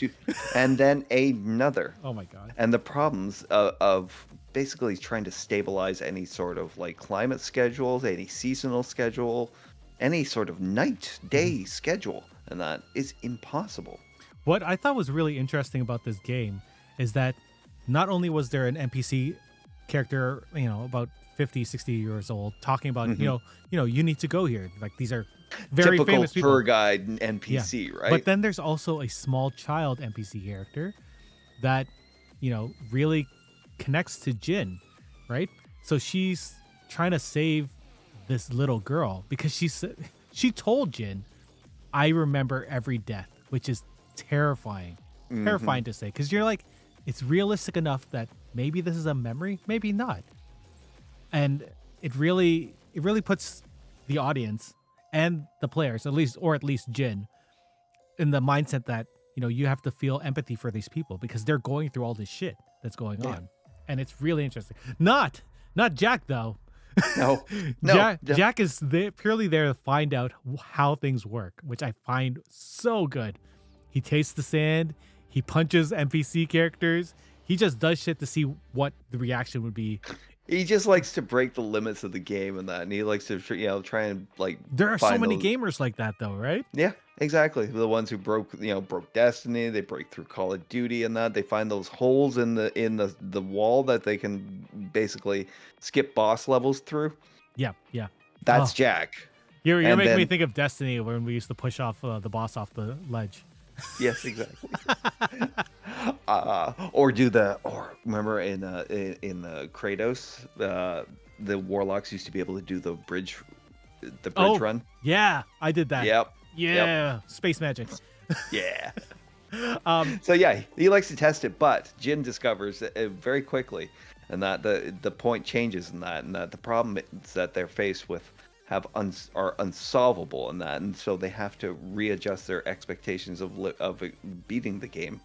and then another. Oh my God! And the problems of basically trying to stabilize any sort of like climate schedules, any seasonal schedule, any sort of night-day schedule. And that is impossible. What I thought was really interesting about this game is that not only was there an NPC character, about 50, 60 years old, talking about, you need to go here. Like, these are very typical famous people. Tour guide NPC, right? But then there's also a small child NPC character that, really connects to Jin, right? So she's trying to save this little girl because she told Jin, I remember every death, which is terrifying. Terrifying to say, because you're like, it's realistic enough that maybe this is a memory, maybe not. And it really puts the audience and the players, at least Jin, in the mindset that, you have to feel empathy for these people because they're going through all this shit that's going on. And it's really interesting. Not Jack, though. No. Jack is purely there to find out how things work, which I find so good. He tastes the sand. He punches NPC characters. He just does shit to see what the reaction would be. He just likes to break the limits of the game and that, and he likes to, try and like. There are so many gamers like that, though, right? Yeah, exactly. The ones who broke Destiny, they break through Call of Duty and that. They find those holes in the wall that they can basically skip boss levels through. Yeah. That's Jack. You're making me think of Destiny when we used to push off the boss off the ledge. Yes, exactly. Remember in Kratos, the warlocks used to be able to do the bridge run. Yeah, I did that. Yep. Yeah, space magic. Yeah. So yeah, he likes to test it, but Jin discovers very quickly, and that the point changes in that, and that the problem that they're faced with are unsolvable in that, and so they have to readjust their expectations of beating the game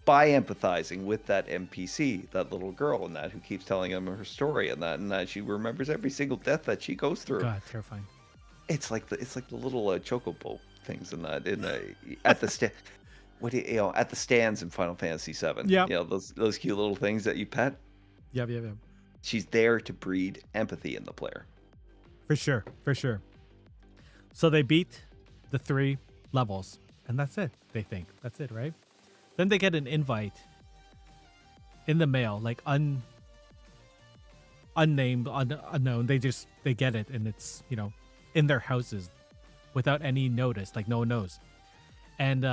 by empathizing with that NPC, that little girl, and that who keeps telling them her story, and that she remembers every single death that she goes through. God, terrifying. It's like the little chocobo things at the stands in Final Fantasy VII. Yeah, those cute little things that you pet. Yeah. She's there to breed empathy in the player. For sure. So they beat the 3 levels, and that's it. They think that's it, right? Then they get an invite in the mail, like unnamed, unknown. They get it, and it's in their houses without any notice, like no one knows. And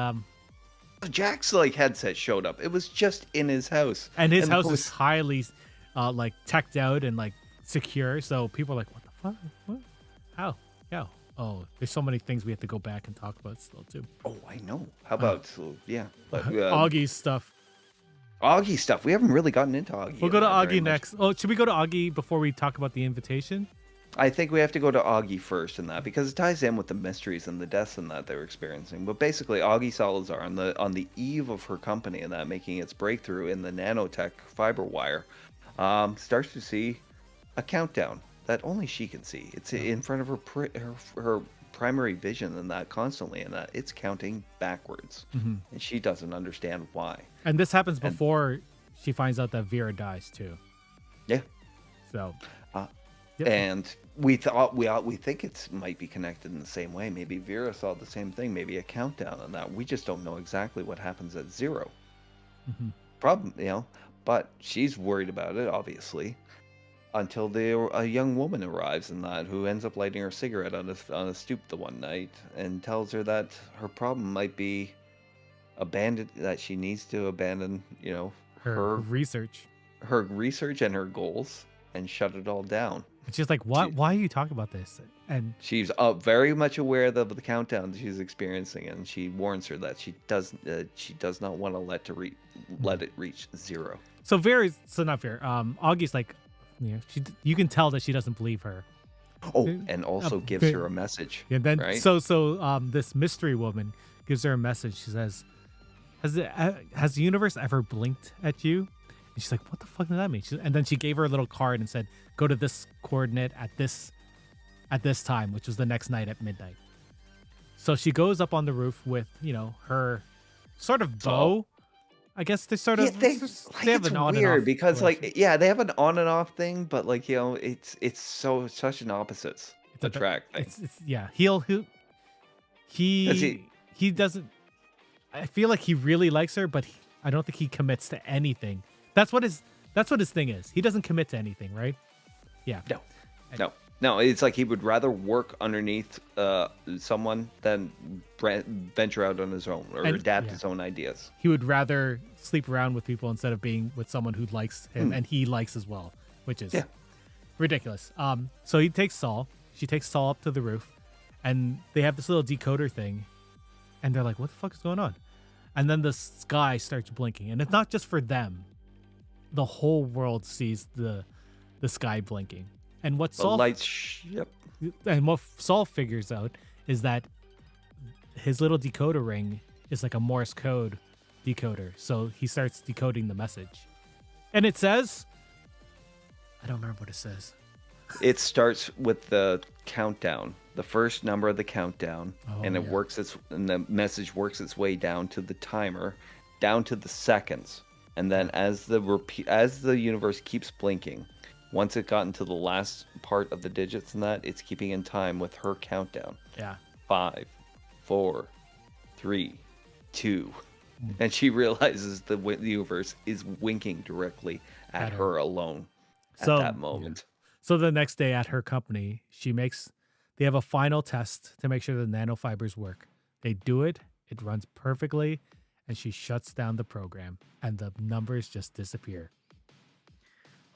Jack's headset showed up. It was just in his house, and his house is highly teched out and secure. So people are like, what the fuck? What? How? Yeah. Oh, there's so many things we have to go back and talk about still too. Oh, I know. How about Augie's stuff? Augie's stuff. We haven't really gotten into Augie. We'll go to Augie next. Oh, should we go to Augie before we talk about the invitation? I think we have to go to Augie first in that, because it ties in with the mysteries and the deaths and that they were experiencing. But basically, Augie Salazar, on the eve of her company and that making its breakthrough in the nanotech fiber wire, starts to see a countdown that only she can see. It's in front of her primary vision, and that constantly, and that it's counting backwards, and she doesn't understand why. And this happens before she finds out that Vera dies too. Yeah. So. Yep. And we think it might be connected in the same way. Maybe Vera saw the same thing. Maybe a countdown on that. We just don't know exactly what happens at 0. Problem, but she's worried about it, obviously, until a young woman arrives in that, who ends up lighting her cigarette on a stoop the one night and tells her that her problem might be that she needs to abandon, her research and her goals, and shut it all down. And she's like, "What? Why are you talking about this?" And she's very much aware of the countdown she's experiencing, and she warns her that she does not want to let it reach 0. So not Vera. Augie's like, you can tell that she doesn't believe her. Oh, and also gives her a message. And then right? so this mystery woman gives her a message. She says, "Has the universe ever blinked at you?" And she's like, "What the fuck does that mean?" And then she gave her a little card and said, "Go to this coordinate at this time," which was the next night at midnight. So she goes up on the roof with her sort of bow. I guess they sort of they have an on and off because they have an on and off thing, but it's such an opposites attract thing. He doesn't. I feel like he really likes her, but I don't think he commits to anything. That's what his thing is. He doesn't commit to anything, right? Yeah. No. It's like he would rather work underneath someone than venture out on his own or adapt his own ideas. He would rather sleep around with people instead of being with someone who likes him and he likes as well, which is ridiculous. So he takes Saul. She takes Saul up to the roof, and they have this little decoder thing, and they're like, "What the fuck is going on?" And then the sky starts blinking, and it's not just for them. The whole world sees the sky blinking, and what The Saul lights. Yep. and what Saul figures out is that his little decoder ring is like a Morse code decoder. So he starts decoding the message, and it says, I don't remember what it says. It starts with the countdown, the first number of the countdown, and it yeah. works and the message works its way down to the timer, down to the seconds, and then as the universe keeps blinking, once it got into the last part of the digits and that, it's keeping in time with her countdown. Yeah. 5, 4, 3, 2, and she realizes the universe is winking directly at her alone at that moment. So the next day at her company, they have a final test to make sure the nanofibers work. They do it, it runs perfectly, and she shuts down the program, and the numbers just disappear.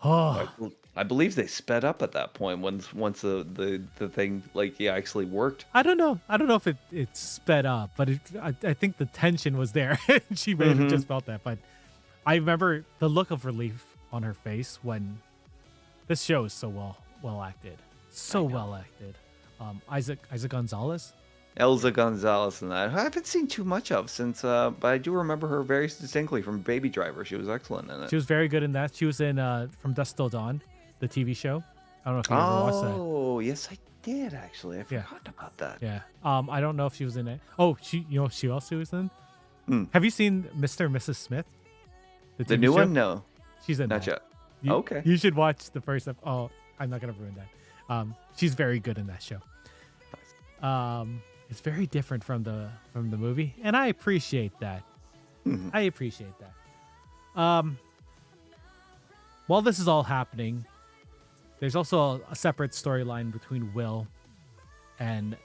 Oh, I believe they sped up at that point once the thing actually worked. I don't know if it sped up, but I think the tension was there. She may have just felt that, but I remember the look of relief on her face when this show is so well acted, well acted. Isaac Gonzalez, Elza Gonzalez and that I haven't seen too much of since, but I do remember her very distinctly from Baby Driver. She was excellent in it. She was very good in that. She was in From Dusk Till Dawn, the TV show. I don't know if you ever watched that. Oh, yes, I did actually. I forgot about that. Yeah. I don't know if she was in it. Oh, she also was in. Have you seen Mr. and Mrs. Smith? The new one? No. She's in Not that. yet. Okay. You should watch the first episode. Oh, I'm not gonna ruin that. She's very good in that show. It's very different from the movie, and I appreciate that. I appreciate that. While this is all happening, there's also a separate storyline between Will and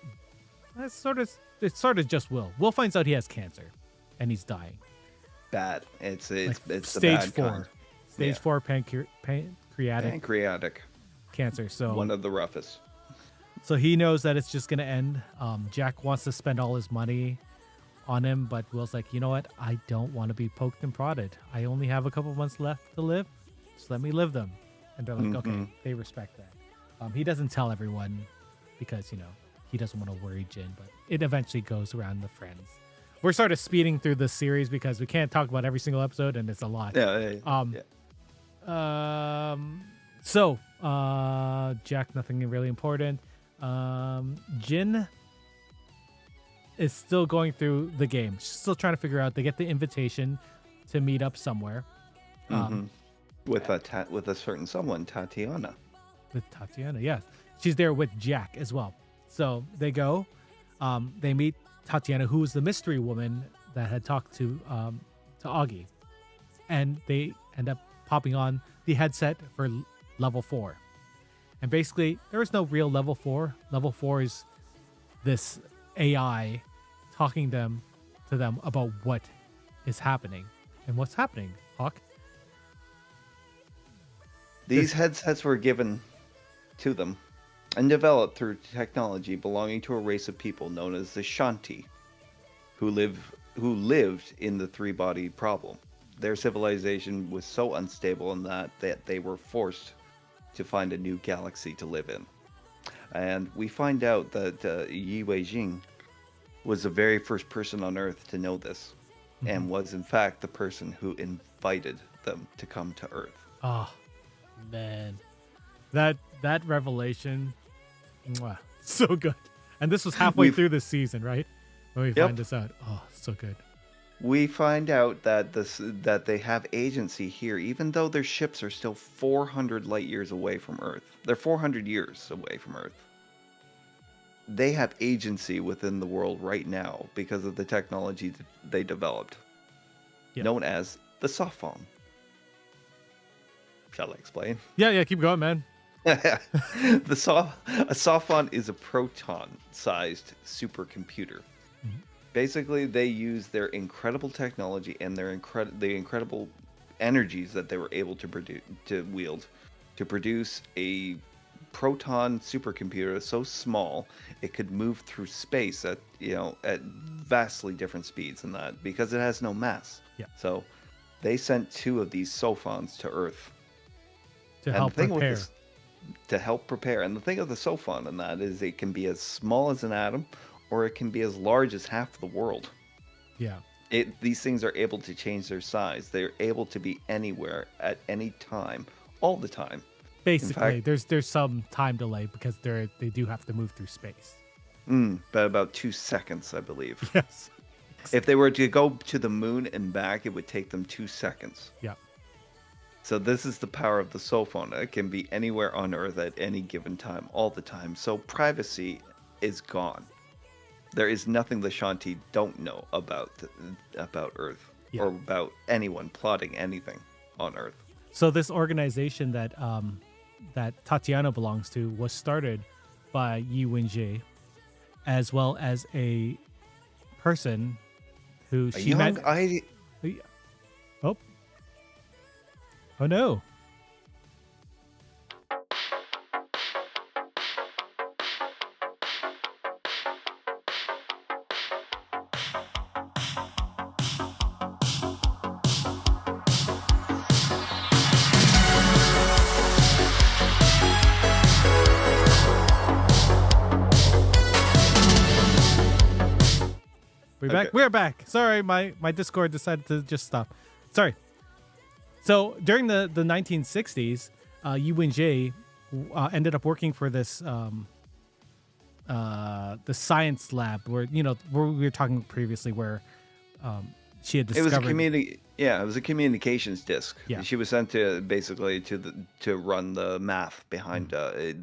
it's sort of just Will. Will finds out he has cancer, and he's dying. Bad. It's stage bad 4. kind. Stage 4 pancreatic cancer. So one of the roughest. So he knows that it's just going to end. Jack wants to spend all his money on him, but Will's like, you know what? I don't want to be poked and prodded. I only have a couple months left to live. Just let me live them. And they're like, okay, they respect that. He doesn't tell everyone because, he doesn't want to worry Jin, but it eventually goes around the friends. We're sort of speeding through this series because we can't talk about every single episode, and it's a lot. So, Jack, nothing really important. Jin is still going through the game. She's still trying to figure out. They get the invitation to meet up somewhere. With a certain someone, Tatiana. With Tatiana, yes. She's there with Jack as well. So they go. They meet Tatiana, who is the mystery woman that had talked to Augie. And they end up popping on the headset for level 4. And basically, there is no real level 4. Level 4 is this AI talking to them about what is happening. And what's happening, Hawk? These headsets were given to them and developed through technology belonging to a race of people known as the Shanti, who lived in the three-body problem. Their civilization was so unstable in that they were forced to find a new galaxy to live in. And we find out that Yi Wei-jing was the very first person on Earth to know this, and was in fact the person who invited them to come to Earth. Oh, man. That revelation, so good. And this was halfway through the season, right? When we find this out. Oh, so good. We find out that they have agency here, even though their ships are still 400 light years away from Earth. They're 400 years away from Earth. They have agency within the world right now because of the technology that they developed, known as the Sophon. Shall I explain? Yeah, keep going, man. A Sophon is a proton-sized supercomputer. Basically, they use their incredible technology and the incredible energies that they were able to wield to produce a proton supercomputer so small it could move through space at at vastly different speeds than that because it has no mass. Yeah. So they sent 2 of these sophons to Earth. To And help the thing prepare. with this, to help prepare. And the thing of the sophon in that is it can be as small as an atom or it can be as large as half the world. Yeah. These things are able to change their size. They're able to be anywhere at any time, all the time. Basically, there's some time delay because they do have to move through space. But about 2 seconds, I believe. Yes. If they were to go to the moon and back, it would take them 2 seconds. Yeah. So this is the power of the sophon. It can be anywhere on Earth at any given time, all the time. So privacy is gone. There is nothing the Shanti don't know about Earth or about anyone plotting anything on Earth. So this organization that that Tatiana belongs to was started by Yi Wenjie, as well as a person who she met. Oh no. We're back. Sorry, my Discord decided to just stop. Sorry. So during the 1960s, Yi Wenjie ended up working for this the science lab where where we were talking previously, where she had discovered. It was a communications disk. Yeah. She was sent to basically to run the math behind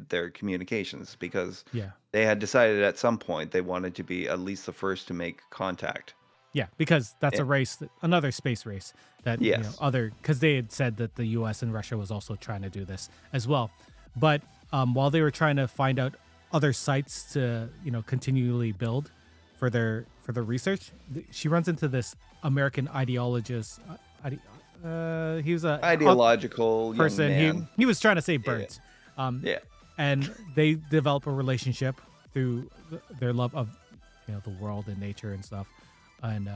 their communications because they had decided at some point they wanted to be at least the first to make contact. Yeah, because that's a race, another space race that because they had said that the U.S. and Russia was also trying to do this as well. But while they were trying to find out other sites to continually build for their research, she runs into this American ideologist. He was a ideological person. Young man. He was trying to save birds. And they develop a relationship through their love of the world and nature and stuff. And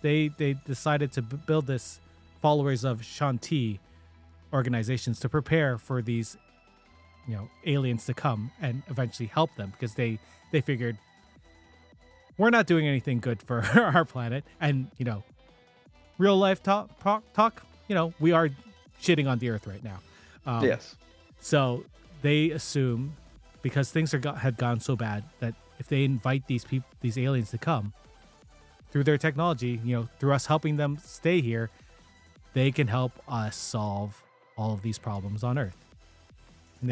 they decided to build this followers of Shanti organizations to prepare for these aliens to come and eventually help them, because they figured we're not doing anything good for our planet, and real life talk we are shitting on the earth right now. Yes. So they assume, because things had gone so bad, that if they invite these aliens to come through their technology, through us helping them stay here, they can help us solve all of these problems on Earth. And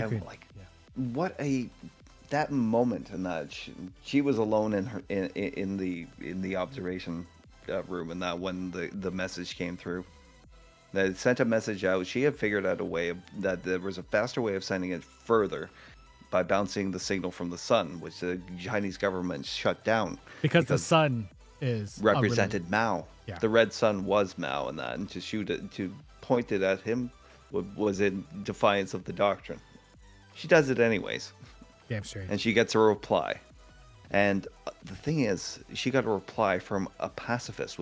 that moment in that she was alone in the observation room, and that when the message came through, they sent a message out. She had figured out a way that there was a faster way of sending it further, by bouncing the signal from the sun, which the Chinese government shut down. Because the sun represented Mao. Yeah. The red sun was Mao, and that, and to point it at him was in defiance of the doctrine. She does it anyways. Damn straight. And she gets a reply. And the thing is, she got a reply from a pacifist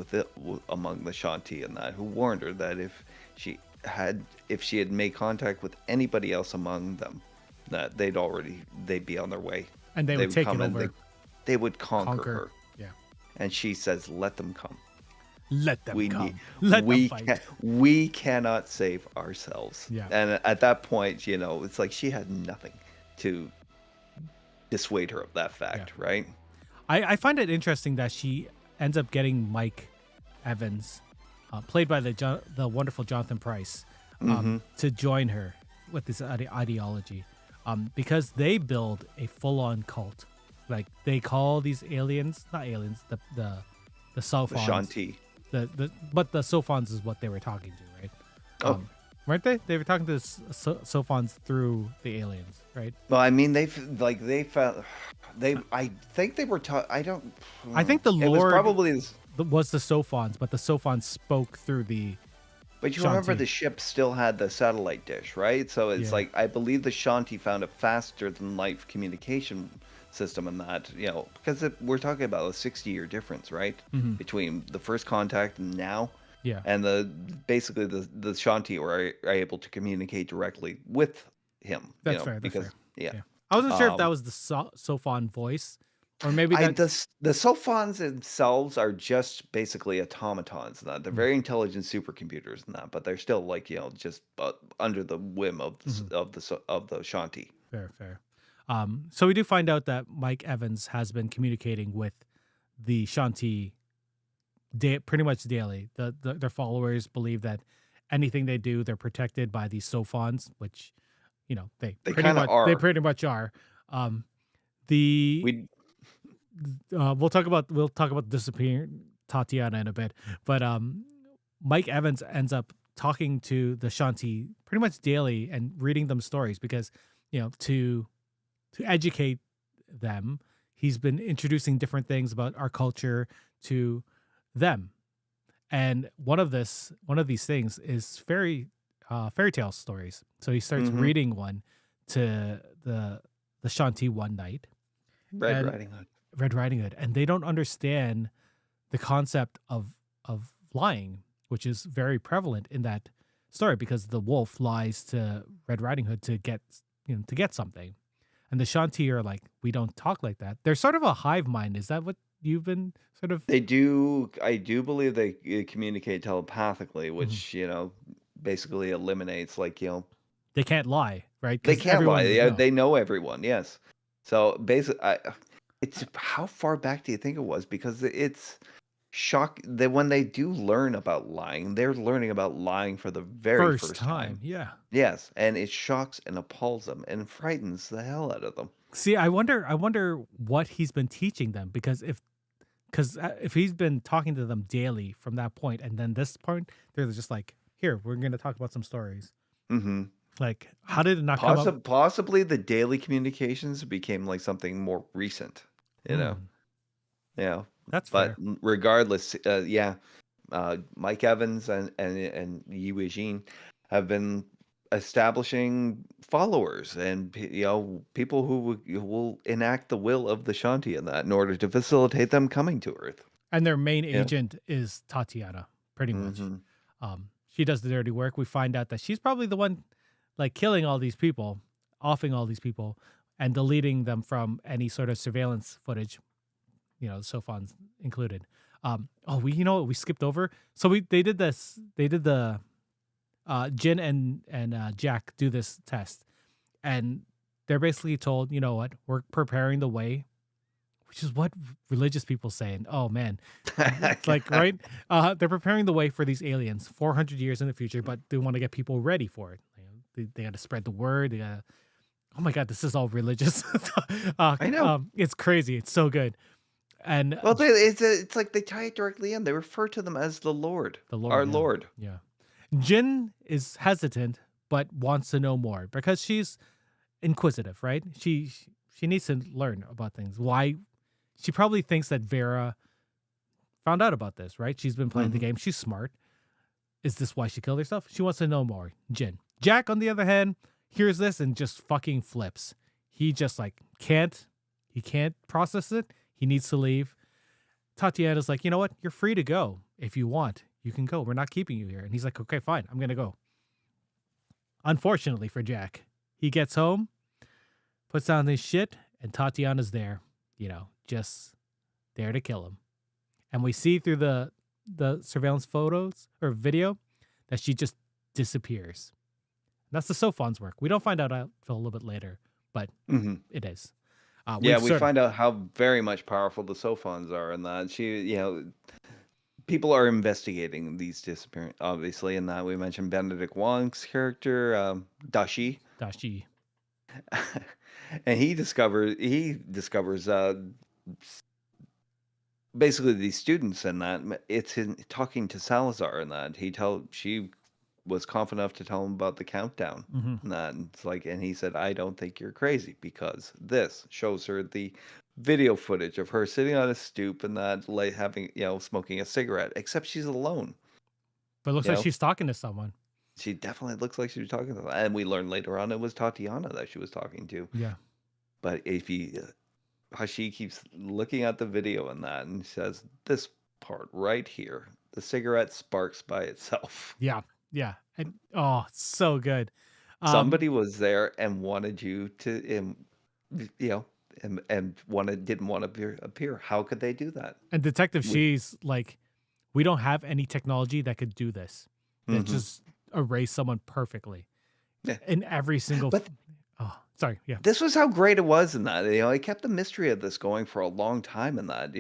among the Shanti, and that, who warned her that if she had made contact with anybody else among them, that they'd be on their way, and they would take it over. They would conquer her. Yeah. And she says, "Let them come. Let them come. Let them fight. We cannot save ourselves." Yeah. And at that point, it's like she had nothing to dissuade her of that fact, right? I find it interesting that she ends up getting Mike Evans, played by the wonderful Jonathan Pryce, to join her with this ideology. Because they build a full-on cult. Like, they call these aliens, not aliens, the Sophons. The Shanti. But the Sophons is what they were talking to, right? Weren't they? They were talking to the Sophons through the aliens, right? Well, I mean, I think they were I think the Lord was probably was the Sophons, but the Sophons spoke through the But you remember Shanti. the ship still had the satellite dish, right? So it's Yeah. like I believe the Shanti found a faster than light communication system in that, because we're talking about a 60-year difference, right? Hmm. Between the first contact and now. Yeah. And basically the Shanti are able to communicate directly with him, That's fair. That's fair. because yeah. Yeah. I wasn't sure if that Um was the Sophon voice, or maybe I that's. the Sophons themselves are just basically automatons. And that they're Mm, very intelligent supercomputers and that, but they're still like just under the whim mhm. of the Shanti. Fair, fair. So we do find out that Mike Evans has been communicating with the Shanti pretty much daily. Their followers believe that anything they do, they're protected by these Sophons, which they They pretty kind of much they are. pretty much are. Um, the We we'll talk about disappearing Tatiana in a bit, but Mike Evans ends up talking to the Shanti pretty much daily and reading them stories because to educate them, he's been introducing different things about our culture to them. And one of these things is fairy tale stories. So he starts hmm reading one to the Shanti one night, Red and Riding Hood. Red Riding Hood, and they don't understand the concept of lying, which is very prevalent in that story because the wolf lies to Red Riding Hood to get something. And the Shanti are like, we don't talk like that. They're sort of a hive mind. Is that what you've been sort of? They do. I do believe they communicate telepathically, Mhm. which basically eliminates They can't lie, right? they Because can't lie. everyone would know. They know everyone. Yes. So basically, it's how far back do you think it was? Because it's shock that when they do learn about lying, they're learning about lying for the very First first time, time. yeah. Yes, and it shocks and appalls them and frightens the hell out of them. See, I wonder what he's been teaching them because if he's been talking to them daily from that point, and then this point, they're just like, here, we're going to talk about some stories. hmm Like, how did it not come up? Possibly the daily communications became like something more recent, you know. Hmm, Yeah. that's But fair. regardless, yeah, Mike Evans and Yi Weijin have been establishing followers and people who will enact the will of the Shanti in that in order to facilitate them coming to Earth. And their main Yeah. agent is Tatiana, pretty much. hmm She does the dirty work. We find out that she's probably the one, like, killing all these people, offing all these people, and deleting them from any sort of surveillance footage. Sophons included. We you know what we skipped over? So they did this. They did the Jin and Jack do this test, and they're basically told, you know what, we're preparing the way, which is what religious people say. And oh man, it's like, right? They're preparing the way for these aliens 400 years in the future, but they want to get people ready for it. They got to spread the word. They got oh my god, this is all religious. I know. It's crazy. It's so good. And Well, it's like they tie it directly in. They refer to them as the Lord, the Lord, our yeah, Lord. yeah. Jin is hesitant, but wants to know more because she's inquisitive, right? She needs to learn about things. Why? She probably thinks that Vera found out about this, right? She's been playing the hmm game. She's smart. Is this why she killed herself? She wants to know more. Jin. Jack, on the other hand, hears this and just fucking flips. He just like can't. He can't process it. He needs to leave. Tatiana's like, you know what? You're free to go if you want. You can go. We're not keeping you here. And he's like, okay, fine. I'm gonna go. Unfortunately for Jack, he gets home, puts down his shit, and Tatiana's there. Just there to kill him. And we see through the surveillance photos or video that she just disappears. That's the Sophon's work. We don't find out until a little bit later, but hmm it is. Yeah, We've we sort of find out how very much powerful the Sophons are, and that people are investigating these disappearance, obviously, and that we mentioned Benedict Wong's character, Dashi, Dashi. and he discovers basically these students, and that it's in talking to Salazar, and that she was confident enough to tell him about the countdown. Hmm. And that and it's like, and he said, "I don't think you're crazy because this shows her the video footage of her sitting on a stoop and that like having smoking a cigarette, except she's alone." But it looks You like know, she's talking to someone. she definitely looks like she was talking to them. And we learned later on it was Tatiana that she was talking to. Yeah. But if you, how she keeps looking at the video and that and says, this part right here, the cigarette sparks by itself. Yeah. Yeah. And oh, it's so good. Um, Somebody was there and wanted you to, you know, and didn't want to appear. How could they do that? and Detective We, She's like, we don't have any technology that could do this. That hmm just erase someone perfectly Yeah. in every single. But Oh, sorry. Yeah. this was how great it was in that. It kept the mystery of this going for a long time in that.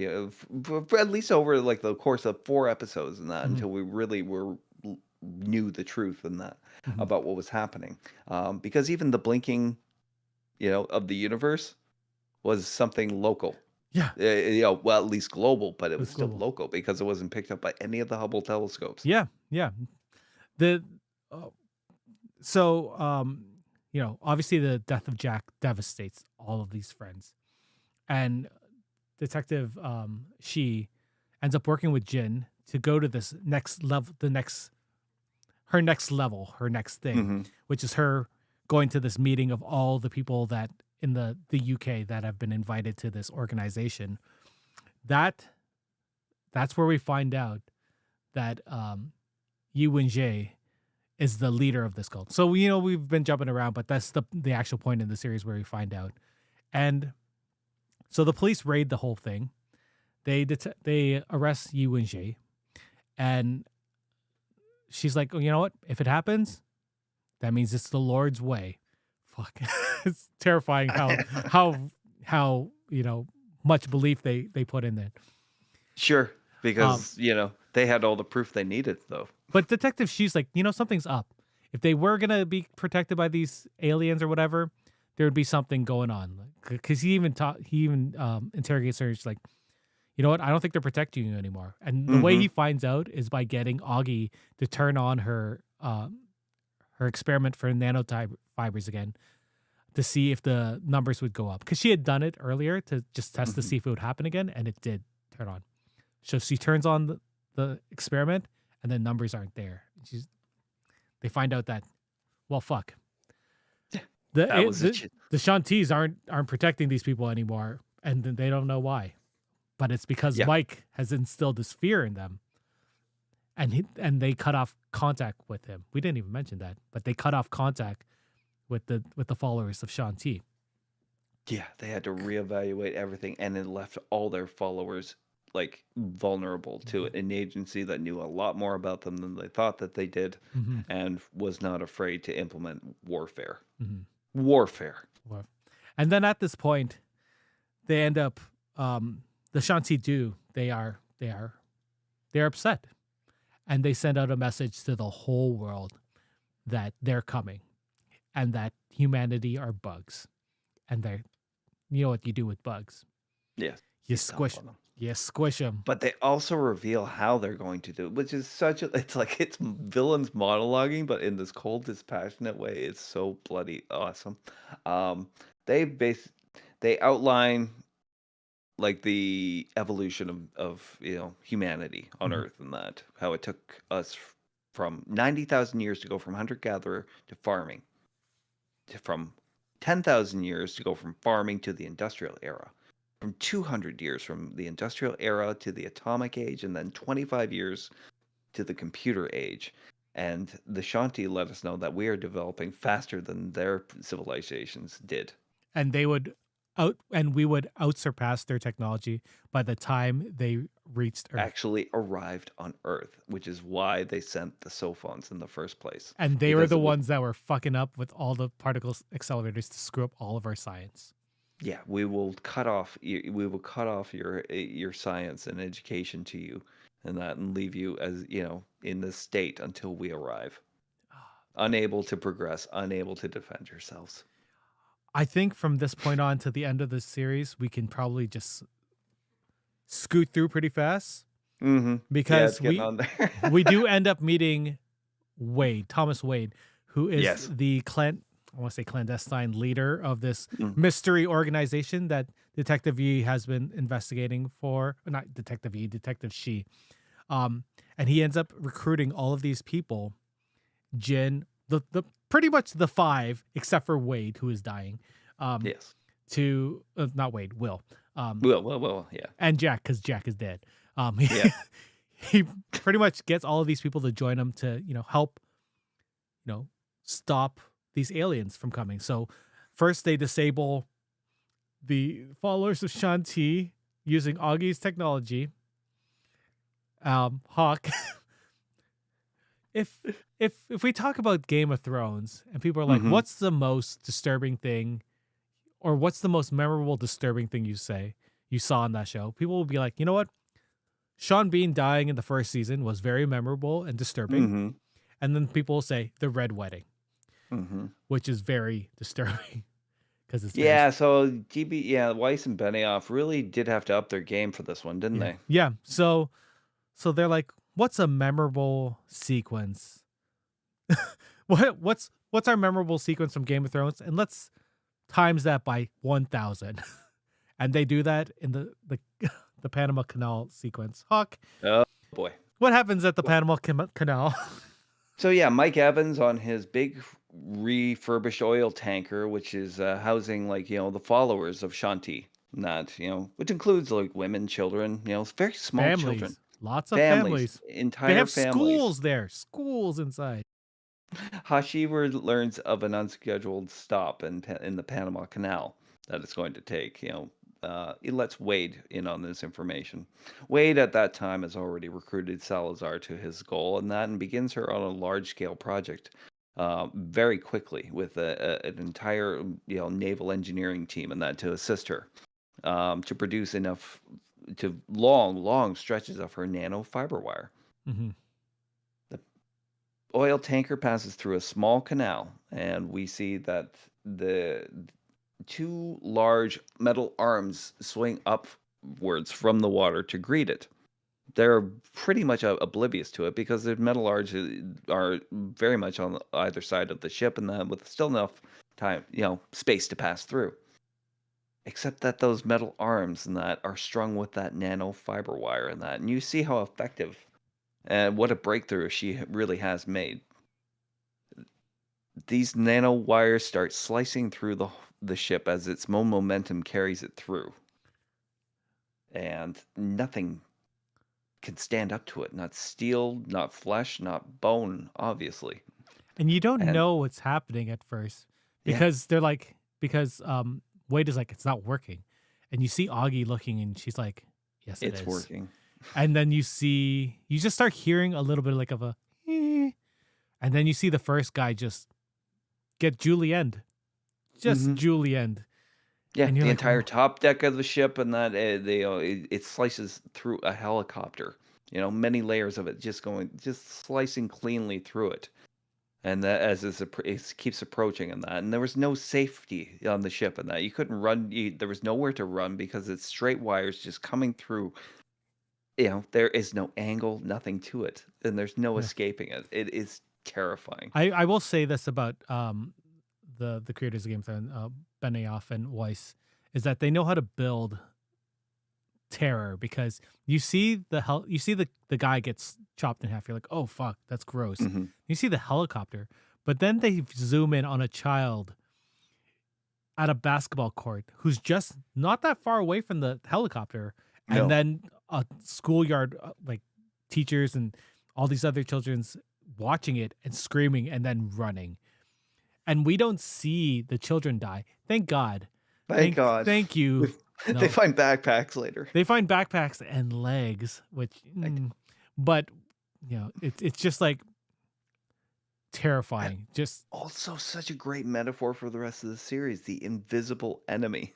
For at least over like the course of 4 episodes in that Hmm. until we really knew the truth in that Hmm. about what was happening. Because even the blinking, of the universe was something local. Yeah. Well, at least global, but it It was was still global. local because it wasn't picked up by any of the Hubble telescopes. Yeah. Yeah. The uh, so obviously the death of Jack devastates all of these friends, and Detective she ends up working with Jin to go to this next level, her next level, her next thing, Hmm. which is her going to this meeting of all the people that in the UK that have been invited to this organization. That that's where we find out that Yu and Jae is the leader of this cult. So we've been jumping around, but that's the actual point in the series where we find out. And so the police raid the whole thing. They arrest Yu and Jae, and she's like, oh, you know what? If it happens, that means it's the Lord's way. Fuck, it's terrifying how much belief they put in that. Sure, Um, because they had all the proof they needed, though. but Detective, she's like, something's up. If they were gonna be protected by these aliens or whatever, there would be something going on. Because he even interrogates her. She's like, you know what? I don't think they're protecting you anymore. And the way Hmm. he finds out is by getting Augie to turn on her experiment for nanofibers again to see if the numbers would go up. Because she had done it earlier to just test to Hmm. see if it would happen again, and it did turn on. So she turns on the experiment, and then numbers aren't there. They find out that, well, fuck. The That a- was a the Shanties aren't protecting these people anymore, and they don't know why. But it's because yeah. Mike has instilled this fear in them, and they cut off contact with him. We didn't even mention that, but they cut off contact with the followers of Shanti. Yeah, they had to reevaluate everything, and it left all their followers like vulnerable to an agency that knew a lot more about them than they thought that they did, Mm-hmm. and was not afraid to implement warfare. Mm-hmm. Warfare. And then at this point, they end up the Shanti do they're upset, and they send out a message to the whole world that they're coming, and that humanity are bugs, and they're you know what you do with bugs, Yes, you you stomp squish on them. you squish them. But they also reveal how they're going to do it, which is it's like it's villains monologuing, but in this cold, dispassionate way. It's so bloody awesome. Um, they base they outline like the evolution of humanity on Mhm. Earth, and that how it took us from 90,000 years to go from hunter gatherer to farming, from 10,000 years to go from farming to the industrial era, from 200 years from the industrial era to the atomic age, and then 25 years to the computer age. And the Shanti let us know that we are developing faster than their civilizations did. And we would outsurpass their technology by the time they reached Earth. Actually arrived on Earth, which is why they sent the Sophons in the first place. And they were Because the it was, ones that were fucking up with all the particle accelerators to screw up all of our science. yeah, we will cut off your science and education to you, and leave you as in this state until we arrive, unable to progress, unable to defend yourselves. I think from this point on to the end of this series, we can probably just scoot through pretty fast Mm-hmm. Yeah, it's because getting we on there. we do end up meeting Thomas Wade, who is Yes. the I want to say clandestine leader of this Mm. mystery organization that Detective E has been investigating for, not Detective E, Detective She. And he ends up recruiting all of these people, Jin, the pretty much the five, except for Wade, who is dying, um, Yes. to not Wade, Will, Yeah. and Jack, because Jack is dead. Yeah. He pretty much gets all of these people to join him to, help, stop these aliens from coming. So first they disable the followers of Shanti using Augie's technology. Hawk. if if we talk about Game of Thrones and people are like, Hmm. what's the most disturbing thing, or what's the most memorable disturbing thing you saw on that show? People will be like, you know what? Sean Bean dying in the first season was very memorable and disturbing. Hmm. And then people will say the Red Wedding, Hmm. which is very disturbing because it's very Yeah, so Weiss and Benioff really did have to up their game for this one, didn't yeah. they? Yeah. So they're like, what's a memorable sequence? What's our memorable sequence from Game of Thrones? And let's times that by 1,000. And they do that in the Panama Canal sequence. Hawk, Oh boy. what happens at the Panama Canal? So yeah, Mike Evans on his big refurbished oil tanker, which is housing the followers of Shanti, not which includes like women, children, very small children, Families. Lots of families, families. They entire have families. schools there. Schools inside. Hashiver learns of an unscheduled stop in the Panama Canal that it's going to take. He lets Wade in on this information. Wade at that time has already recruited Salazar to his goal and begins her on a large scale project very quickly with an entire naval engineering team and that to assist her to produce enough to long stretches of her nanofiber wire. Hmm. The oil tanker passes through a small canal, and we see that the two large metal arms swing upwards from the water to greet it. They're pretty much oblivious to it because the metal arms are very much on either side of the ship, and then with still enough time, space to pass through. Except that those metal arms and that are strung with that nano fiber wire and you see how effective and what a breakthrough she really has made. These nano wires start slicing through the ship as its momentum carries it through, and nothing can stand up to it. Not steel, not flesh, not bone, obviously. And you don't And know what's happening at first yeah, because Wade is like, it's not working. And you see Augie looking and she's like, yes, it it's is. working. And then you just start hearing a little bit like of a, "Eh." And then you see the first guy just get julienned, just Hmm. julienned. Yeah, And you're the like, entire "Whoa." top deck of the ship and it slices through a helicopter. Many layers of it just slicing cleanly through it. And that as it keeps approaching and there was no safety on the ship and that you couldn't run. There was nowhere to run because it's straight wires just coming through. There is no angle, nothing to it, and there's no Yeah. escaping it. It is terrifying. I will say this about the creators of Game of Thrones, Benioff and Weiss, is that they know how to build terror because you see the guy gets chopped in half. You're like, oh fuck, that's gross. Hmm. You see the helicopter, but then they zoom in on a child at a basketball court who's just not that far away from the helicopter, and No, then a schoolyard like teachers and all these other children's watching it and screaming and then running, and we don't see the children die. Thank God. thank God. Thank you. They No, find backpacks later. they find backpacks and legs, which, but it's just like And terrifying. Just also such a great metaphor for the rest of the series, the invisible enemy.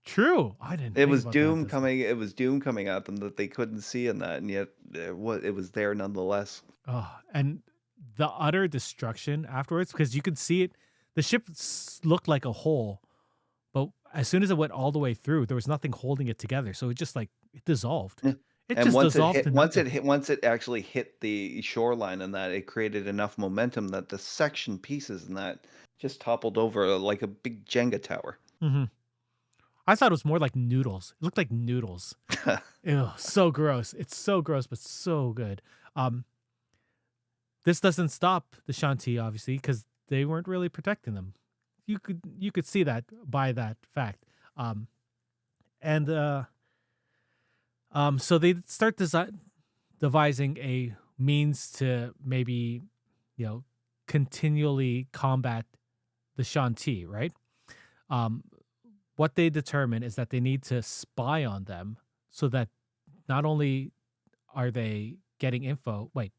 true. I didn't It think was about that. doom coming. It was doom coming at them that they couldn't see in that, and yet it was there nonetheless. Oh, and the utter destruction afterwards, because you could see it. The ship looked like a hole, but as soon as it went all the way through, there was nothing holding it together. So it just like it dissolved. Yeah. It And just dissolved to nothing. once it actually hit the shoreline, and that it created enough momentum that the section pieces and that just toppled over like a big Jenga tower. Hmm. I thought it was more like noodles. It looked like noodles. Ew, so gross. It's so gross, but so good. Um, this doesn't stop the Shanti, obviously, because they weren't really protecting them. You could see that by that fact. Um, and so they start devising a means to maybe, you know, continually combat the Shanti, right? Um, what they determine is that they need to spy on them so that not only are they getting info, wait,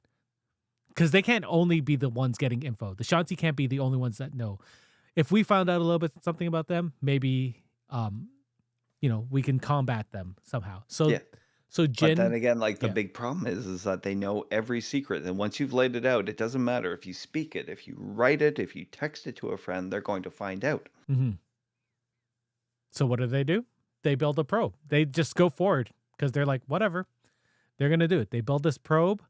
because they can't only be the ones getting info. The Shanti can't be the only ones that know. If we found out a little bit something about them, maybe we can combat them somehow. So Yeah. so But then Jin, again, like the yeah. big problem is that they know every secret. And once you've laid it out, it doesn't matter if you speak it, if you write it, if you text it to a friend, they're going to find out. hmm So what do? They build a probe. They just go forward because they're like, whatever, they're gonna do it. They build this probe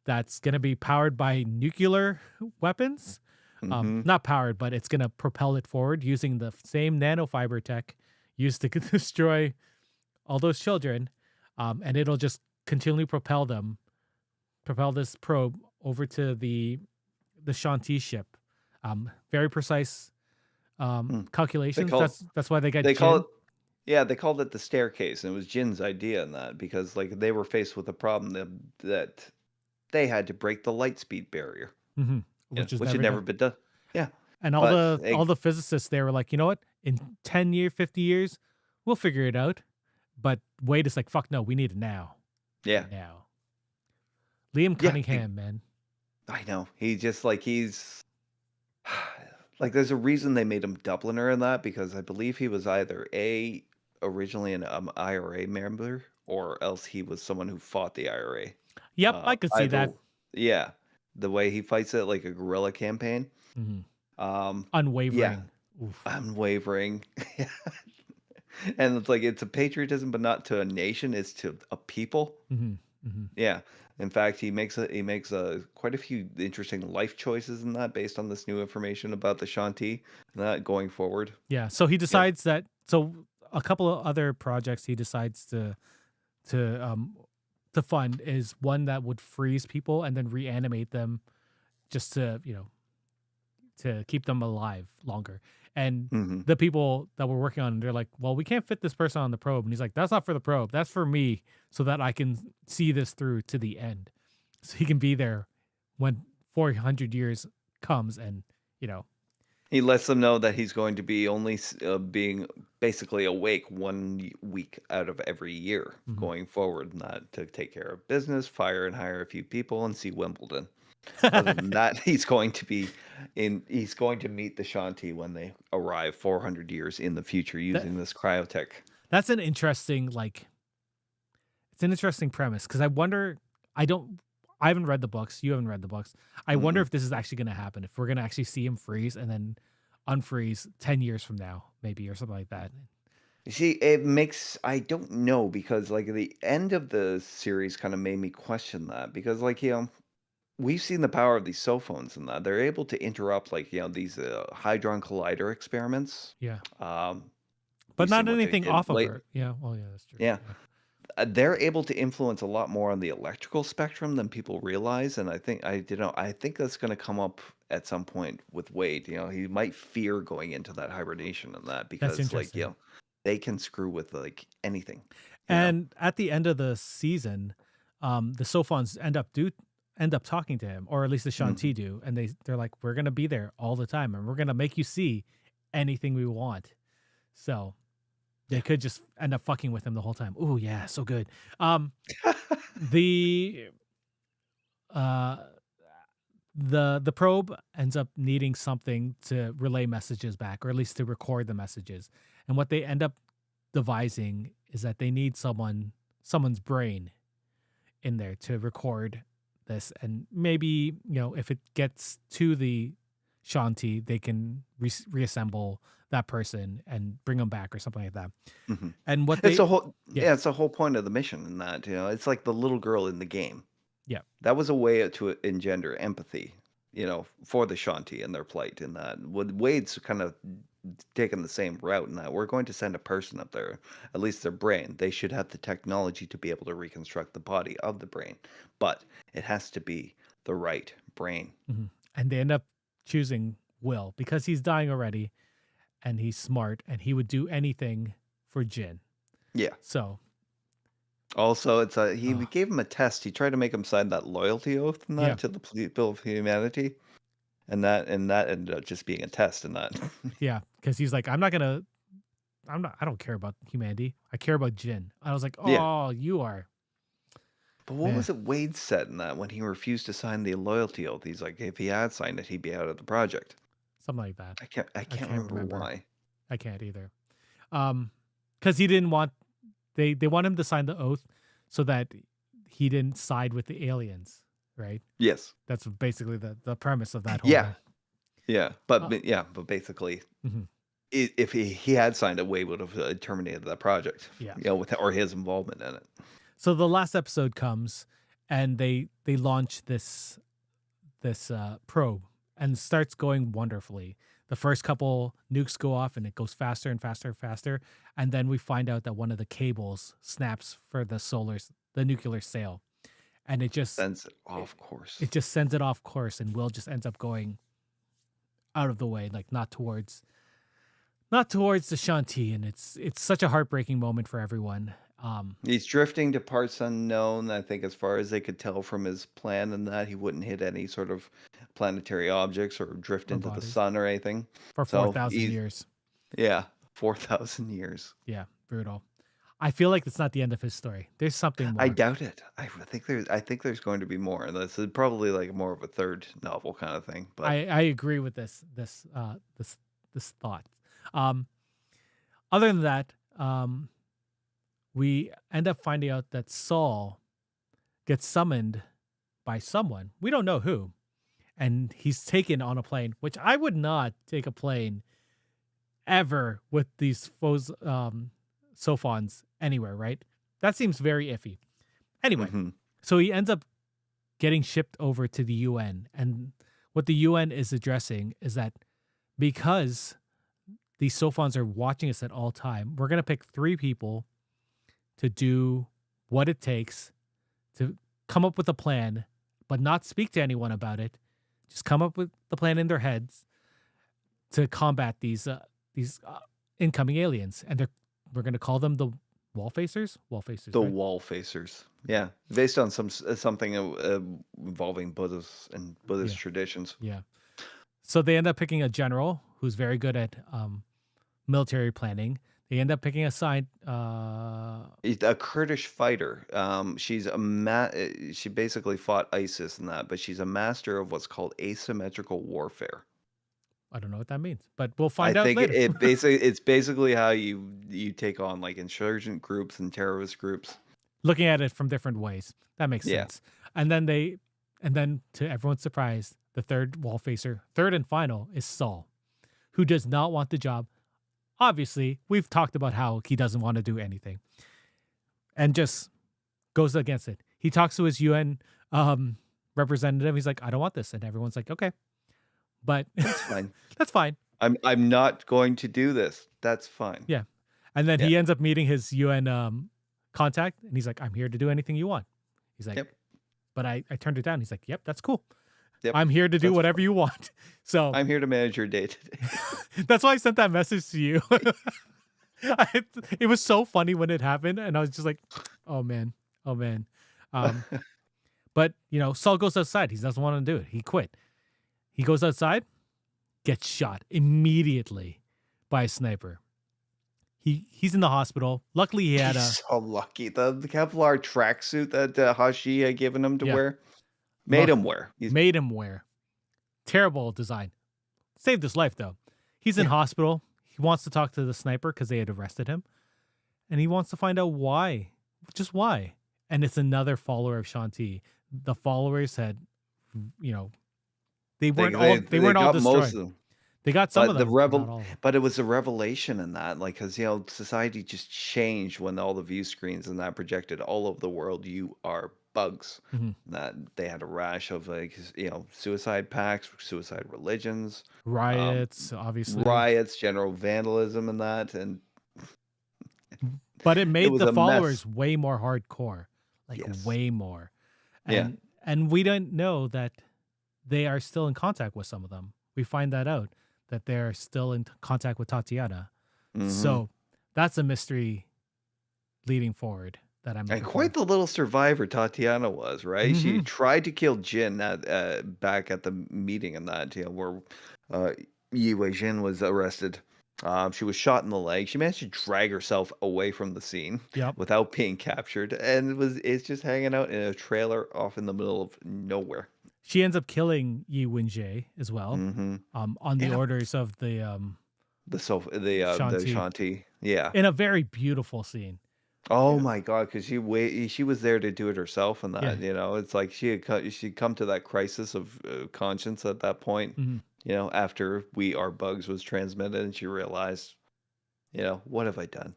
that's gonna be powered by nuclear weapons. Hmm. Not powered, but it's gonna propel it forward using the same nanofiber tech used to destroy all those children, and it'll just continually propel this probe over to the Shanti ship. Very precise They calculations. call That's why they got they call it Jin. yeah, they called it the staircase, and it was Jin's idea in that because like they were faced with a problem that they had to break the light speed barrier, hmm yeah, which is which had never never done. been done. Yeah, And all but the all the physicists they were like, you know what? In 10 years, 50 years, we'll figure it out. But Wade is like, fuck no, we need it now. yeah, Now. Liam yeah, Cunningham, man. I know. He just like he's like there's a reason they made him Dubliner in that because I believe he was either originally an IRA member or else he was someone who fought the IRA. Yep, I could see that. Either yeah, the way he fights it like a guerrilla campaign. Mhm. Yeah, Unwavering. Oof. unwavering. And it's like it's a patriotism, but not to a nation; it's to a people. Mhm, mhm. Yeah. In fact, he makes quite a few interesting life choices in that based on this new information about the Shanti and that going forward. Yeah, so he Yeah. decides that a couple of other projects he decides to um to fund is one that would freeze people and then reanimate them just to keep them alive longer. And Hmm. the people that were working on it, they're like, "Well, we can't fit this person on the probe." And he's like, "That's not for the probe. That's for me so that I can see this through to the end." So he can be there when 400 years comes and, you know, He lets them know that he's going to be only being basically awake week out of every year mhm. going forward, not to take care of business, fire and hire a few people, and see Wimbledon. Other than that, he's going to meet the Shanti when they arrive 400 years in the future that using this cryotech. that's an interesting it's an interesting premise because I don't I haven't read the books. You haven't read the books. I wonder Mm-mm. if this is actually going to happen. If we're going to actually see him freeze and then unfreeze 10 years from now, maybe, or something like that. You see, it makes I don't know because like the end of the series kind of made me question that because like we've seen the power of these cell phones and that they're able to interrupt like these hadron collider experiments. Yeah. Um, But we've seen not what they anything did off of late. her. Yeah. Well, yeah, that's true. Yeah, Yeah. they're able to influence a lot more on the electrical spectrum than people realize, and I think that's going to come up at some point with Wade. He might fear going into that hibernation and that That's because like interesting. they can screw with like anything. You know. And at the end of the season, the Sophons end up talking to him, or at least the Mhm. Shanti do, and they're like, "We're gonna be there all the time, and we're gonna make you see anything we want." So they Yeah. could just end up fucking with him the whole time. Oh yeah, so good. The uh the probe ends up needing something to relay messages back, or at least to record the messages. And what they end up devising is that they need someone's brain in there to record this, and maybe if it gets to the Shanti, they can reassemble that person and bring them back or something like that. Mhm. And what It's a they whole yeah yeah, it's the whole point of the mission in that, it's like the little girl in the game. yeah That was a way to engender empathy, for the Shanti and their plight in that. What Wade's kind of taken the same route in that we're going to send a person up there, at least their brain. They should have the technology to be able to reconstruct the body of the brain, but it has to be the right brain. And they end up choosing Will because he's dying already and he's smart and he would do anything for Jin. Yeah. So Also, it's he uh, gave him a test. He tried to make him sign that loyalty oath and yeah, that to the people of humanity, and that ended up just being a test in that. yeah, because he's like, I don't care about humanity. I care about Jin. I was like, Yeah. oh, you are, But what man, was it Wade said in that when he refused to sign the loyalty oath? He's like, if he had signed it, he'd be out of the project. something like that. I I can't can't remember remember. why. I can't either. Because he didn't want they want him to sign the oath so that he didn't side with the aliens, right? Yes. That's basically the premise of that Yeah. whole. Yeah. Uh, But basically, mhm, if he had signed it, Wade would have terminated that project. yeah. With or his involvement in it. So the last episode comes, and they launch this probe and starts going wonderfully. The first couple nukes go off and it goes faster and faster and faster. And then we find out that one of the cables snaps for the nuclear sail. And Sends it it, off course. it just sends it off course and Will just ends up going out of the way, like not towards the Shanti. And it's such a heartbreaking moment for everyone. He's drifting to parts unknown. I think, as far as they could tell from his plan, and that he wouldn't hit any sort of planetary objects or drift Or into the bodies sun or anything. for So 4,000 he's years. 4,000 years. Yeah, brutal. I feel like it's not the end of his story. There's something I more. doubt it. I think there's going to be more. This is probably like more of a third novel kind of thing. But I agree with this thought. Um, Other than that, we end up finding out that Saul gets summoned by someone. We don't know who. And he's taken on a plane, which I would not take a plane ever with these foes Sophons anywhere, right? That seems very iffy. Anyway, mhm. so he ends up getting shipped over to the UN. And what the UN is addressing is that because these Sophons are watching us at all time, we're going to pick 3 people to do what it takes to come up with a plan, but not speak to anyone about it. Just come up with the plan in their heads to combat these incoming aliens. And we're going to call them the wall facers. Wall facers, The right? wall facers. Yeah, based on something involving Buddhist and Buddhist Yeah, traditions. yeah. So they end up picking a general who's very good at military planning. They end up picking A Kurdish fighter. She basically fought ISIS and that, but she's a master of what's called asymmetrical warfare. I don't know what that means, but we'll I find out think later. it's basically how you take on like insurgent groups and terrorist groups. Looking at it from different ways. That makes Yeah. sense. And then to everyone's surprise, the third wall facer, third and final, is Saul, who does not want the job. Obviously, we've talked about how he doesn't want to do anything and just goes against it. He talks to his UN representative. He's like, I don't want this. And everyone's like, okay. But That's fine. that's fine. I'm not going to do this. That's fine. Yeah. And then Yeah. he ends up meeting his UN contact and he's like, I'm here to do anything you want. He's like, Yep. but I turned it down. He's like, yep, that's cool. Yep. I'm here to do That's whatever you want. So I'm here to manage your day today. that's why I sent that message to you. It was so funny when it happened. And I was just like, oh man, oh man. But, Saul goes outside. He doesn't want to do it. He quit. He goes outside, gets shot immediately by a sniper. He's in the hospital. Luckily, he had He's so lucky. The Kevlar tracksuit that Hashi had given him to Yeah. wear made him wear. made him wear. Terrible design. Saved his life, though. He's in hospital. He wants to talk to the sniper because they had arrested him. And he wants to find out why. Just why. And it's another follower of Shanti. The followers had, they weren't all got most destroyed. of them. They got some But of the them, but not all of them. but it was a revelation in that, like, because society just changed when all the view screens and that projected all over the world. You are bugs. Mhm. That they had a rash of suicide pacts, suicide religions, um, Riots, obviously, riots, general vandalism, and that, and but it it made was the a mess. followers way more hardcore, like Yes. way more. Yeah. And we didn't know that they are still in contact with some of them. We find that out that they're still in contact with Tatiana. Hmm. So that's a mystery leading forward that I'm And looking quite for. the little survivor Tatiana was, right? She Hmm. tried to kill Jin back at the meeting and that, where uh, Yi Wei Jin was arrested. She was shot in the leg. She managed to drag herself away from the scene Yep. without being captured, and it's just hanging out in a trailer off in the middle of nowhere. She ends up killing Yi Wenjie as well, Hmm. on the And orders of the the Shanti Shanti, yeah. in a very beautiful scene. Oh Yeah. my god, because she was there to do it herself, and Yeah. that, it's like she'd come to that crisis of conscience at that point, Hmm. after We Are Bugs was transmitted, and she realized, what have I done?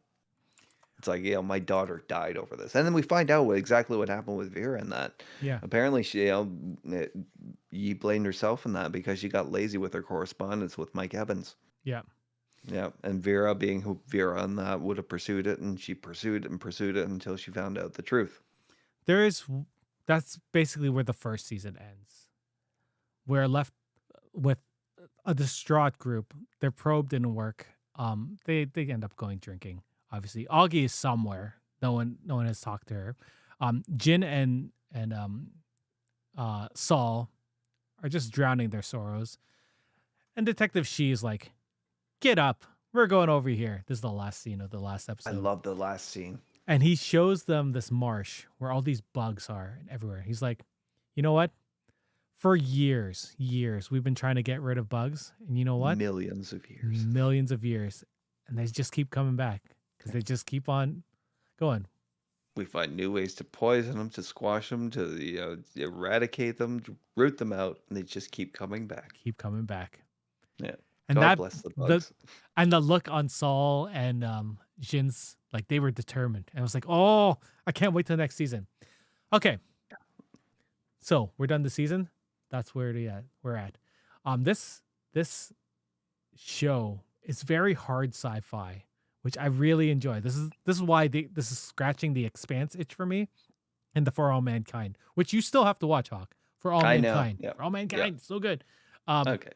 It's like, my daughter died over this, and then we find out exactly what happened with Vera in that. Yeah. Apparently, Yi blamed herself in that because she got lazy with her correspondence with Mike Evans. Yeah. Yeah, and Vera, being who Vera and that, would have pursued it, and she pursued it and pursued it until she found out the truth. There is That's basically where the first season ends. We're left with a distraught group. Their probe didn't work. They end up going drinking. Obviously, Augie is somewhere. No one has talked to her. Jin and Saul are just drowning their sorrows. And Detective Shi is like, "Get up, we're going over here." This is the last scene of the last I episode, love the last scene. and he shows them this marsh where all these bugs are and everywhere. He's like, "You know what? For years, we've been trying to get rid of bugs, and you know what? Millions of years. Millions of years, and they just keep coming back because they just keep on going, We find new ways to poison them, to squash them, to eradicate them, to root them out, and they just keep coming back. keep coming back." Yeah. And God that bless the the bugs. and the look on Saul and Jin's, like they were determined, and I was like, "Oh, I can't wait till next season." Okay, so we're done the season. That's where we're at. This show is very hard sci-fi, which I really enjoy. This is why this is scratching the Expanse itch for me, and the For All Mankind, which you still have to watch, Hawk. For All I know. Mankind, Yeah. For All Yeah. Mankind, so good. Um, Okay.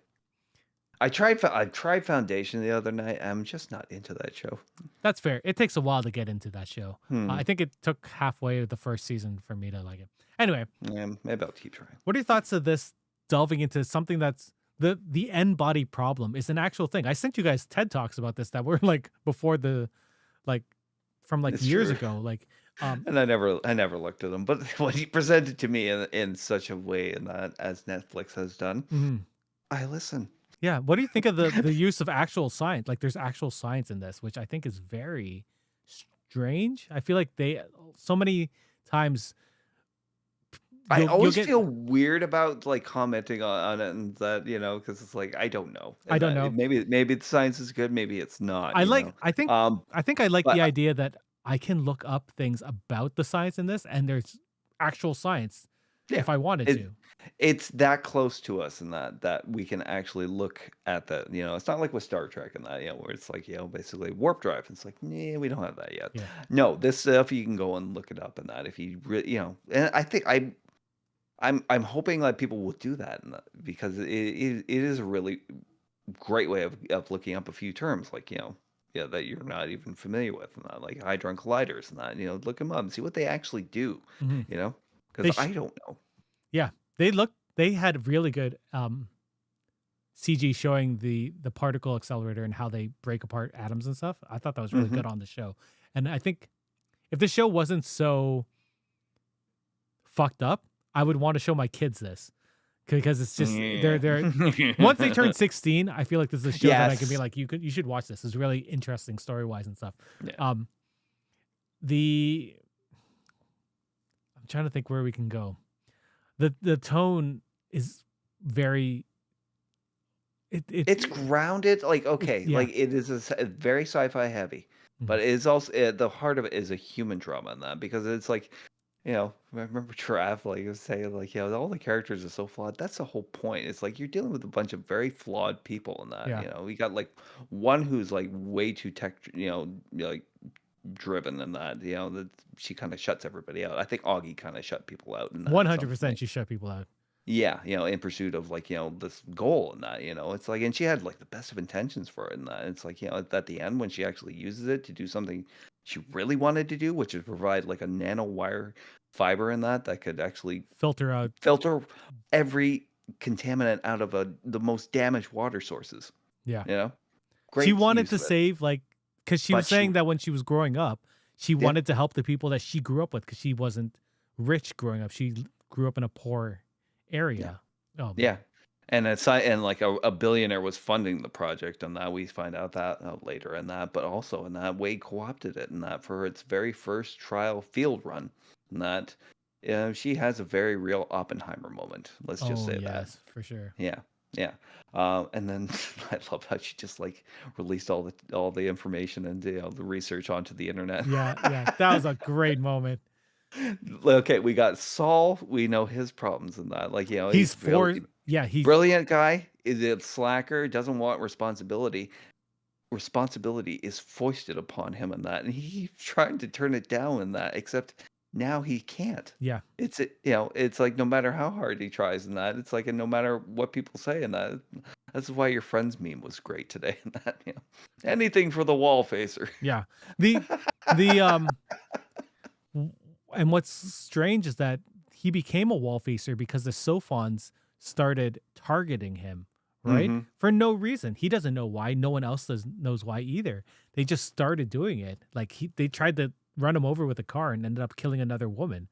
I tried Foundation the other night. I'm just not into that show. that's fair. It takes a while to get into that show. I Hmm. think it took halfway of the first season for me to like it. Anyway, Yeah, maybe I'll keep trying. what are your thoughts of this delving into something that's the end body problem is an actual thing? I sent you guys TED Talks about this that were like before like from like It's years true. ago. Like, And I never looked at them, but when he presented to me in such a way, and that as Netflix has done, mhm. I listen. Yeah. What do you think of the use of actual science? Like, there's actual science in this, which I think is very strange. I feel like they so many times I you'll always get. feel weird about like commenting on it, and that, because it's like I don't know, I and don't that know. maybe the science is good, maybe it's not, I like. I think. Um, I think I like but the idea that I can look up things about the science in this, and there's actual science yeah, if I wanted it to. it's that close to us, and that we can actually look at that. It's not like with Star Trek and that, where it's like, basically warp drive. It's like, yeah, we don't have that yet. Yeah. No, this stuff you can go and look it up, and that if you really, and I think I'm hoping that people will do that, because it is a really great way of looking up a few terms, like, that you're not even familiar with, and that, like hadron colliders and that, look them up and see what they actually do, Hmm. you know, They because I don't know. Yeah, they had really good CG showing the particle accelerator and how they break apart atoms and stuff. I thought that was really Hmm. good on the show. And I think if the show wasn't so fucked up, I would want to show my kids this, because it's just Yeah. they're once they turn 16, I feel like this is a show that I can be Yes. like, you should watch this. It's really interesting story-wise and stuff. Yeah. Um the I'm trying to think where we can go. The tone is very It's grounded, like, okay, yeah. like it is very sci-fi heavy, Mhm. but it is also, the heart of it is a human drama in that, because it's like I remember Trav like was saying like, all the characters are so flawed. That's the whole point. It's like you're dealing with a bunch of very flawed people in that. Yeah. We got like one who's like way too tech, like driven in that. That she kind of shuts everybody out. I think Augie kind of shut people out in that at some 100% point. she shut people out. Yeah, in pursuit of like, this goal and that, it's like, and she had like the best of intentions for it and that. It's like, at the end when she actually uses it to do something she really wanted to do, which is provide like a nanowire fiber in that could actually Filter out. filter every contaminant out of the most damaged water sources, Yeah. you know? She Great wanted use to of it. save, like, because she was But she saying that when she was growing up, she yeah, wanted to help the people that she grew up with because she wasn't rich growing up. She grew up in a poor yeah. area. But Yeah. And like a billionaire was funding the project, and that we find out that out later in that, but also in that Wade co-opted it in that for its very first trial field run. And that she has a very real Oppenheimer moment. Let's just oh say that. yes, for sure. Yeah. Yeah. And then I love how she just like released all the information and the research onto the internet. Yeah, yeah, that was a great moment. Okay, we got Saul. We know his problems in that. Like, He's he's for really yeah, he's brilliant guy, is a slacker, doesn't want responsibility. Responsibility is foisted upon him in that, and he's trying to turn it down in that, except now he can't. yeah. It's like no matter how hard he tries in that, it's like, and no matter what people say in that, that's why your friend's meme was great today in that, anything for the wall facer. Yeah. The w- and what's strange is that he became a wall facer because the Sophons started targeting him, right? Hmm. For no reason. He doesn't know why. No one else knows why either. They just started doing it. Like they tried to run him over with a car and ended up killing another woman.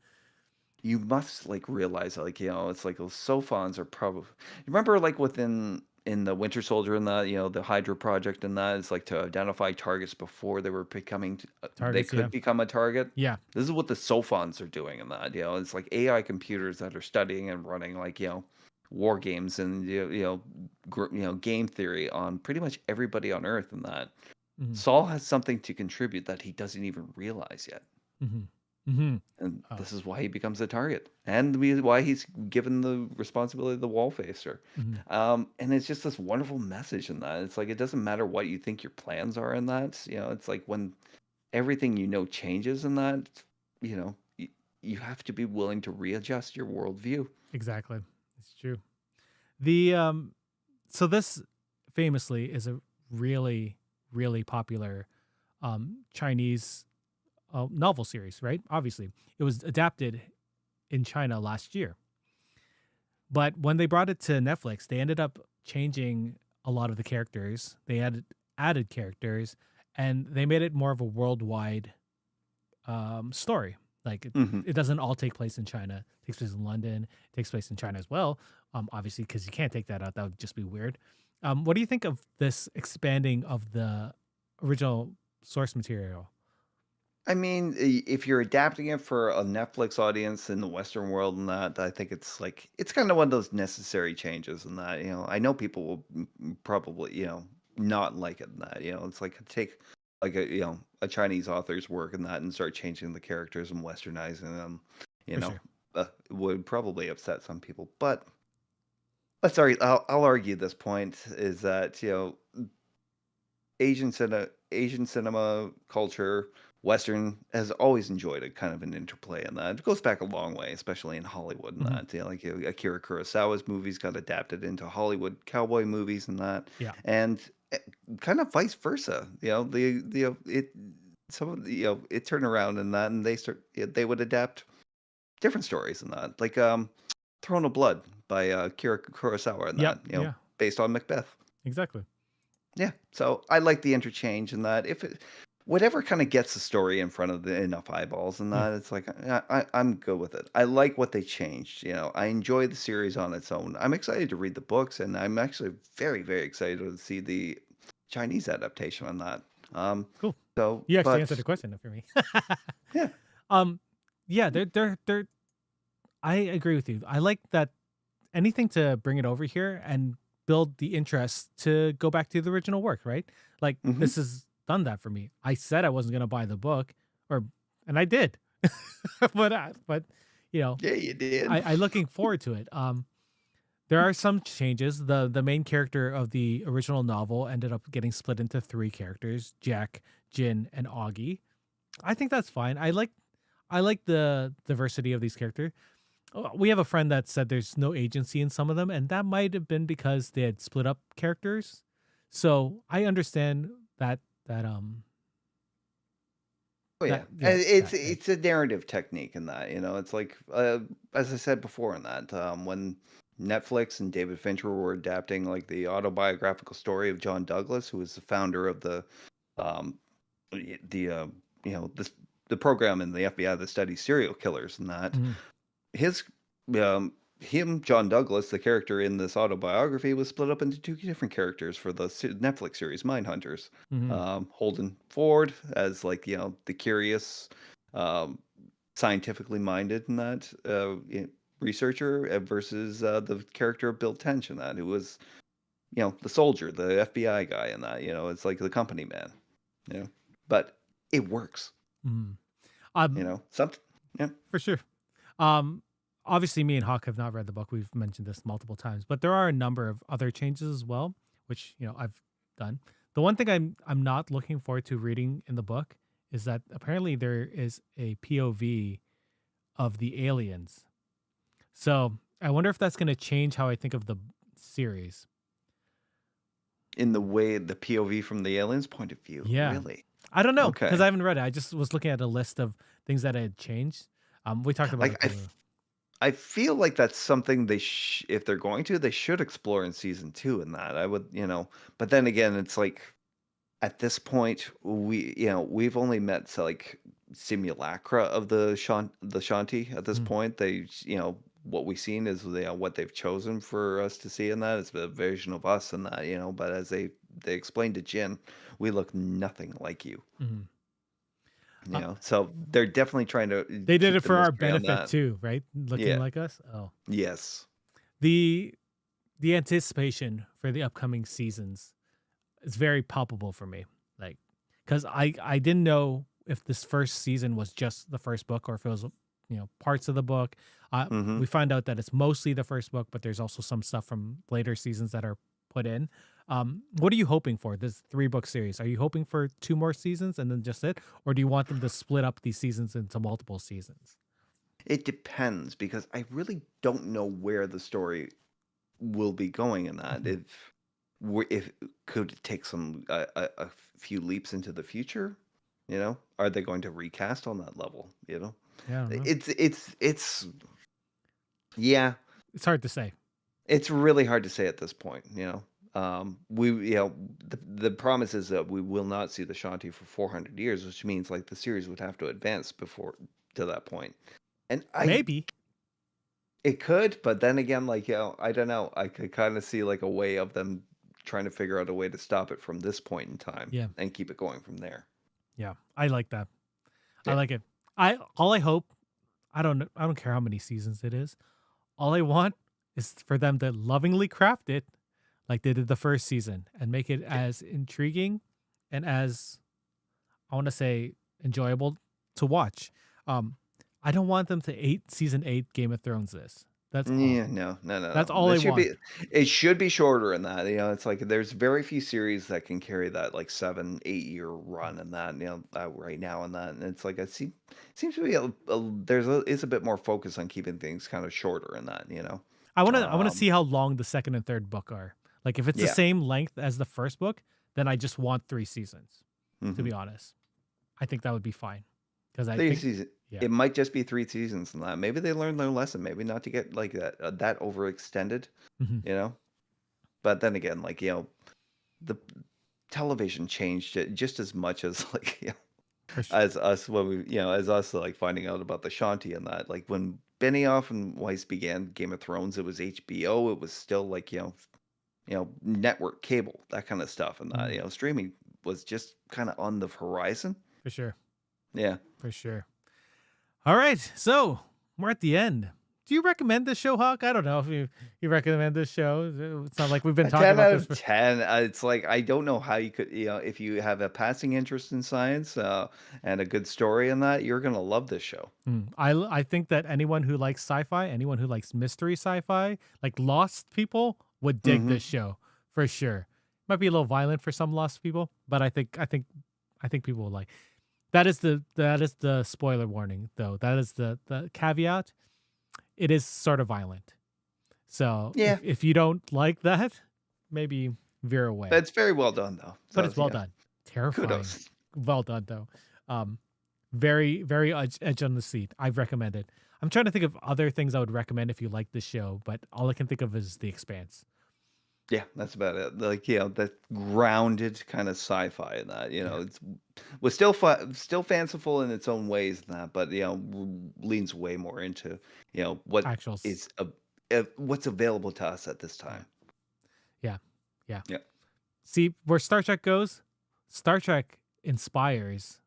You must like realize like it's like those Sophons are probably you remember like within in the Winter Soldier and the the Hydra project and that it's like to identify targets before they were becoming they Targets, could yeah. become a target. Yeah. This is what the Sophons are doing in that. It's like AI computers that are studying and running like war games and game theory on pretty much everybody on Earth and that. Hmm. Saul has something to contribute that he doesn't even realize yet. Hmm. Hmm. And Oh. this is why he becomes a target, and why he's given the responsibility of the wall facer. Hmm. And it's just this wonderful message in that. It's like it doesn't matter what you think your plans are in that. It's like when everything changes in that. You have to be willing to readjust your worldview. Exactly. It's true. The so this famously is a really, really popular Chinese novel series, right? Obviously, it was adapted in China last year. But when they brought it to Netflix, they ended up changing a lot of the characters. They added characters, and they made it more of a worldwide story. Like Hmm. it doesn't all take place in China. It takes place in London. It takes place in China as well. Obviously, because you can't take that out. That would just be weird. What do you think of this expanding of the original source material? I mean, if you're adapting it for a Netflix audience in the Western world and that, I think it's like it's kind of one of those necessary changes and that, I know people will probably, not like it and that, it's like take like a Chinese author's work and that and start changing the characters and westernizing them, you For know, sure. would probably upset some people. But I'll argue this point is that, Asian cinema culture, Western has always enjoyed a kind of an interplay in that. It goes back a long way, especially in Hollywood and Hmm. that. Like Akira Kurosawa's movies got adapted into Hollywood cowboy movies and that, Yeah. and eh, kind of vice versa. It some of the it turned around in that, and they would adapt different stories in that, like Throne of Blood by Akira Kurosawa and Yep. that, Yeah. based on Macbeth. Exactly. Yeah, so I like the interchange in that if it whatever kinda gets the story in front of the enough eyeballs and Yeah. that, it's like, I'm good with it. I like what they changed, I enjoy the series on its own. I'm excited to read the books, and I'm actually very, very excited to see the Chinese adaptation on that. Cool. So You actually answered but the question for me. yeah. um, yeah, they're. I agree with you. I like that anything to bring it over here and build the interest to go back to the original work, right? Like Mhm. this has done that for me. I said I wasn't gonna buy the book, or and I did. but you know, Yeah, you did. I looking forward to it. There are some changes. The main character of the original novel ended up getting split into three characters: Jack, Jin, and Augie. I think that's fine. I like the diversity of these characters. We have a friend that said there's no agency in some of them, and that might have been because they had split up characters. So I understand that Oh yeah, that and yeah it's that right. it's a narrative technique in that, it's like as I said before in that when Netflix and David Fincher were adapting like the autobiographical story of John Douglas, who was the founder of um the this the program in the FBI that studies serial killers and that Mhm, his John Douglas, the character in this autobiography, was split up into two different characters for the Netflix series Mindhunters. mhm, Holden Ford as like the curious, um, scientifically minded and that researcher versus the character of Bill Tench in that, who was the soldier, the FBI guy in that. It's like the company man. You know, but it works. mhm. Um, Something. Yeah. for sure. Um, Obviously, me and Hawk have not read the book. We've mentioned this multiple times, but there are a number of other changes as well, which I've done. The one thing I'm not looking forward to reading in the book is that apparently there is a POV of the aliens. So I wonder if that's going to change how I think of the series. In the way the POV from the aliens' point of view, Yeah, really. I don't know because Okay. I haven't read it. I just was looking at a list of things that had changed. We talked about it. Like I feel like that's something if they're going to, they should explore in season 2 in that. I would, but then again, it's like at this point we've only met like simulacra of the Shanti at this Mm, point. They, what we've seen is what they've chosen for us to see in that. It's a version of us in that, but as they explained to Jin, we look nothing like you. mhm. Uh, So they're definitely trying to they did keep it the for our mystery on benefit that. too, right? Looking Yeah. like us. Oh, Yes. the the anticipation for the upcoming seasons is very palpable for me. Like, because I didn't know if this first season was just the first book or if it was parts of the book. Mhm. We find out that it's mostly the first book, but there's also some stuff from later seasons that are put in. What are you hoping for this 3-book series? Are you hoping for 2 more seasons and then just it, or do you want them to split up these seasons into multiple seasons? It depends because I really don't know where the story will be going in that. Mhm. If could it take a few leaps into the future? Are they going to recast on that level? Yeah, I don't know. It's yeah, It's hard to say. it's really hard to say at this point. We the promise is that we will not see the Shanti for 400 years, which means like the series would have to advance before to that point. And Maybe. it could, but then again, like, I don't know. I could kind of see like a way of them trying to figure out a way to stop it from this point in time Yeah. and keep it going from there. Yeah. I like that. I Yeah. like it. I hope I don't care how many seasons it is. All I want is for them to lovingly craft it like they did the first season and make it Yeah. as intriguing and as I want to say enjoyable to watch. Um I don't want them to season 8 Game of Thrones this. That's all. Yeah, no, no, no, That's no. all I want. It should be shorter in that. It's like there's very few series that can carry that like 7, 8 year run and that, right now and that. And it's like seems to be is a bit more focus on keeping things kind of shorter in that. I want to Um, see how long the second and third book are. Like if it's the yeah. same length as the first book, then I just want 3 seasons, to hmm be honest. I think that would be fine because I Three think seasons. yeah. It might just be 3 seasons in that. Maybe they learned their lesson. Maybe not to get like that overextended. Mhm. You know. But then again, like the television changed it just as much as like For sure. as us when as us like finding out about the Shanti and that. Like when Benioff and Weiss began Game of Thrones, it was HBO. It was still like network cable, that kind of stuff, and that Mhm. streaming was just kind of on the horizon. For sure. Yeah. For sure. All right. So we're at the end. Do you recommend this show, Hawk? I don't know if you recommend this show. It's not like we've been A talking 10 about out this of for 10. It's like I don't know how you could, if you have a passing interest in science and a good story in that, you're gonna love this show. I think that anyone who likes sci-fi, anyone who likes mystery sci-fi, like Lost people would dig Hmm. this show for sure. Might be a little violent for some Lost people, but I think people will like. That is the spoiler warning though. That is the caveat. It is sort of violent. So Yeah, if you don't like that, maybe veer away. that's very well done though. But So it's well yeah, done. Terrifying. kudos. Well done though. Very, very edge on the seat. I've recommended. I'm trying to think of other things I would recommend if you like this show, but all I can think of is The Expanse. Yeah, that's about it. Like, that grounded kind of sci-fi in that, Yeah. it's was still fanciful in its own ways and that, but leans way more into, what Actual. is what's available to us at this time. Yeah. Yeah. Yeah. See, where Star Trek goes, Star Trek inspires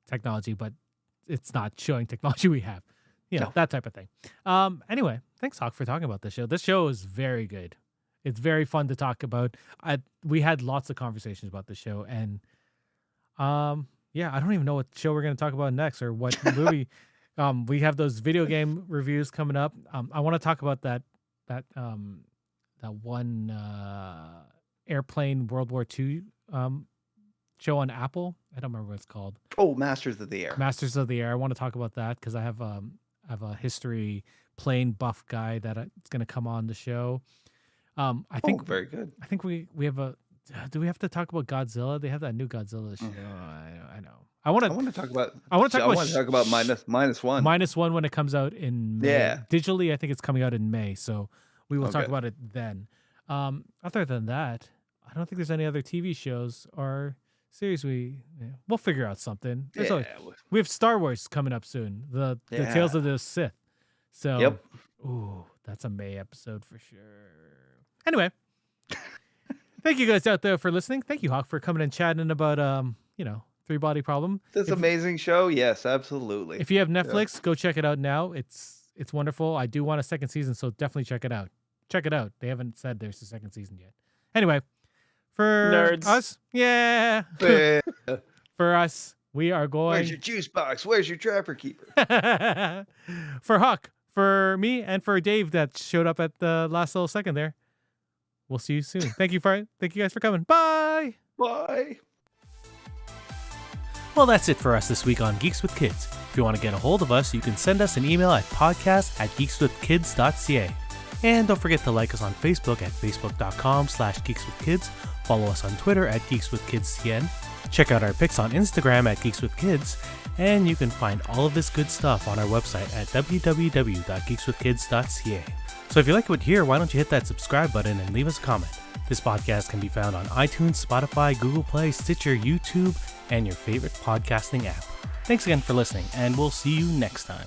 technology, but it's not showing technology we have. No. That type of thing. Anyway, thanks, Hawk, for talking about this show. This show is very good. It's very fun to talk about. We had lots of conversations about the show, and I don't even know what show we're going to talk about next or what movie. We have those video game reviews coming up. I want to talk about that one airplane World War II show on Apple. I don't remember what it's called. Oh, Masters of the Air. Masters of the Air. I want to talk about that because I have a history plane buff guy that it's going to come on the show. I think very good. I think we have a. Do we have to talk about Godzilla? They have that new Godzilla show. I know. I want to talk about. I want to talk about minus one. -1 when it comes out in May. Yeah. Digitally, I think it's coming out in May, so we will talk Okay. about it then. Other than that, I don't think there's any other TV shows or series. We'll figure out something. We have Star Wars coming up soon. The Tales of the Sith. So Yep. ooh, that's a May episode for sure. Anyway, thank you guys out there for listening. Thank you, Hawk, for coming and chatting about Three Body Problem. This amazing show. Yes, absolutely. If you have Netflix, go check it out now. It's wonderful. I do want a second season, so definitely check it out. Check it out. They haven't said there's a second season yet. Anyway, for Nerds. us, yeah. For us, we are going. Where's your juice box? Where's your trapper keeper? For Huck, for me, and for Dave that showed up at the last little second there. We'll see you soon. Thank you guys for coming. Bye. Bye. Well, that's it for us this week on Geeks with Kids. If you want to get a hold of us, you can send us an email at podcast@geekswithkids.ca. And don't forget to like us on Facebook at facebook.com/geekswithkids. Follow us on Twitter at geekswithkidscn. Check out our pics on Instagram at geekswithkids. And you can find all of this good stuff on our website at www.geekswithkids.ca. So if you like what you hear, why don't you hit that subscribe button and leave us a comment. This podcast can be found on iTunes, Spotify, Google Play, Stitcher, YouTube, and your favorite podcasting app. Thanks again for listening, and we'll see you next time.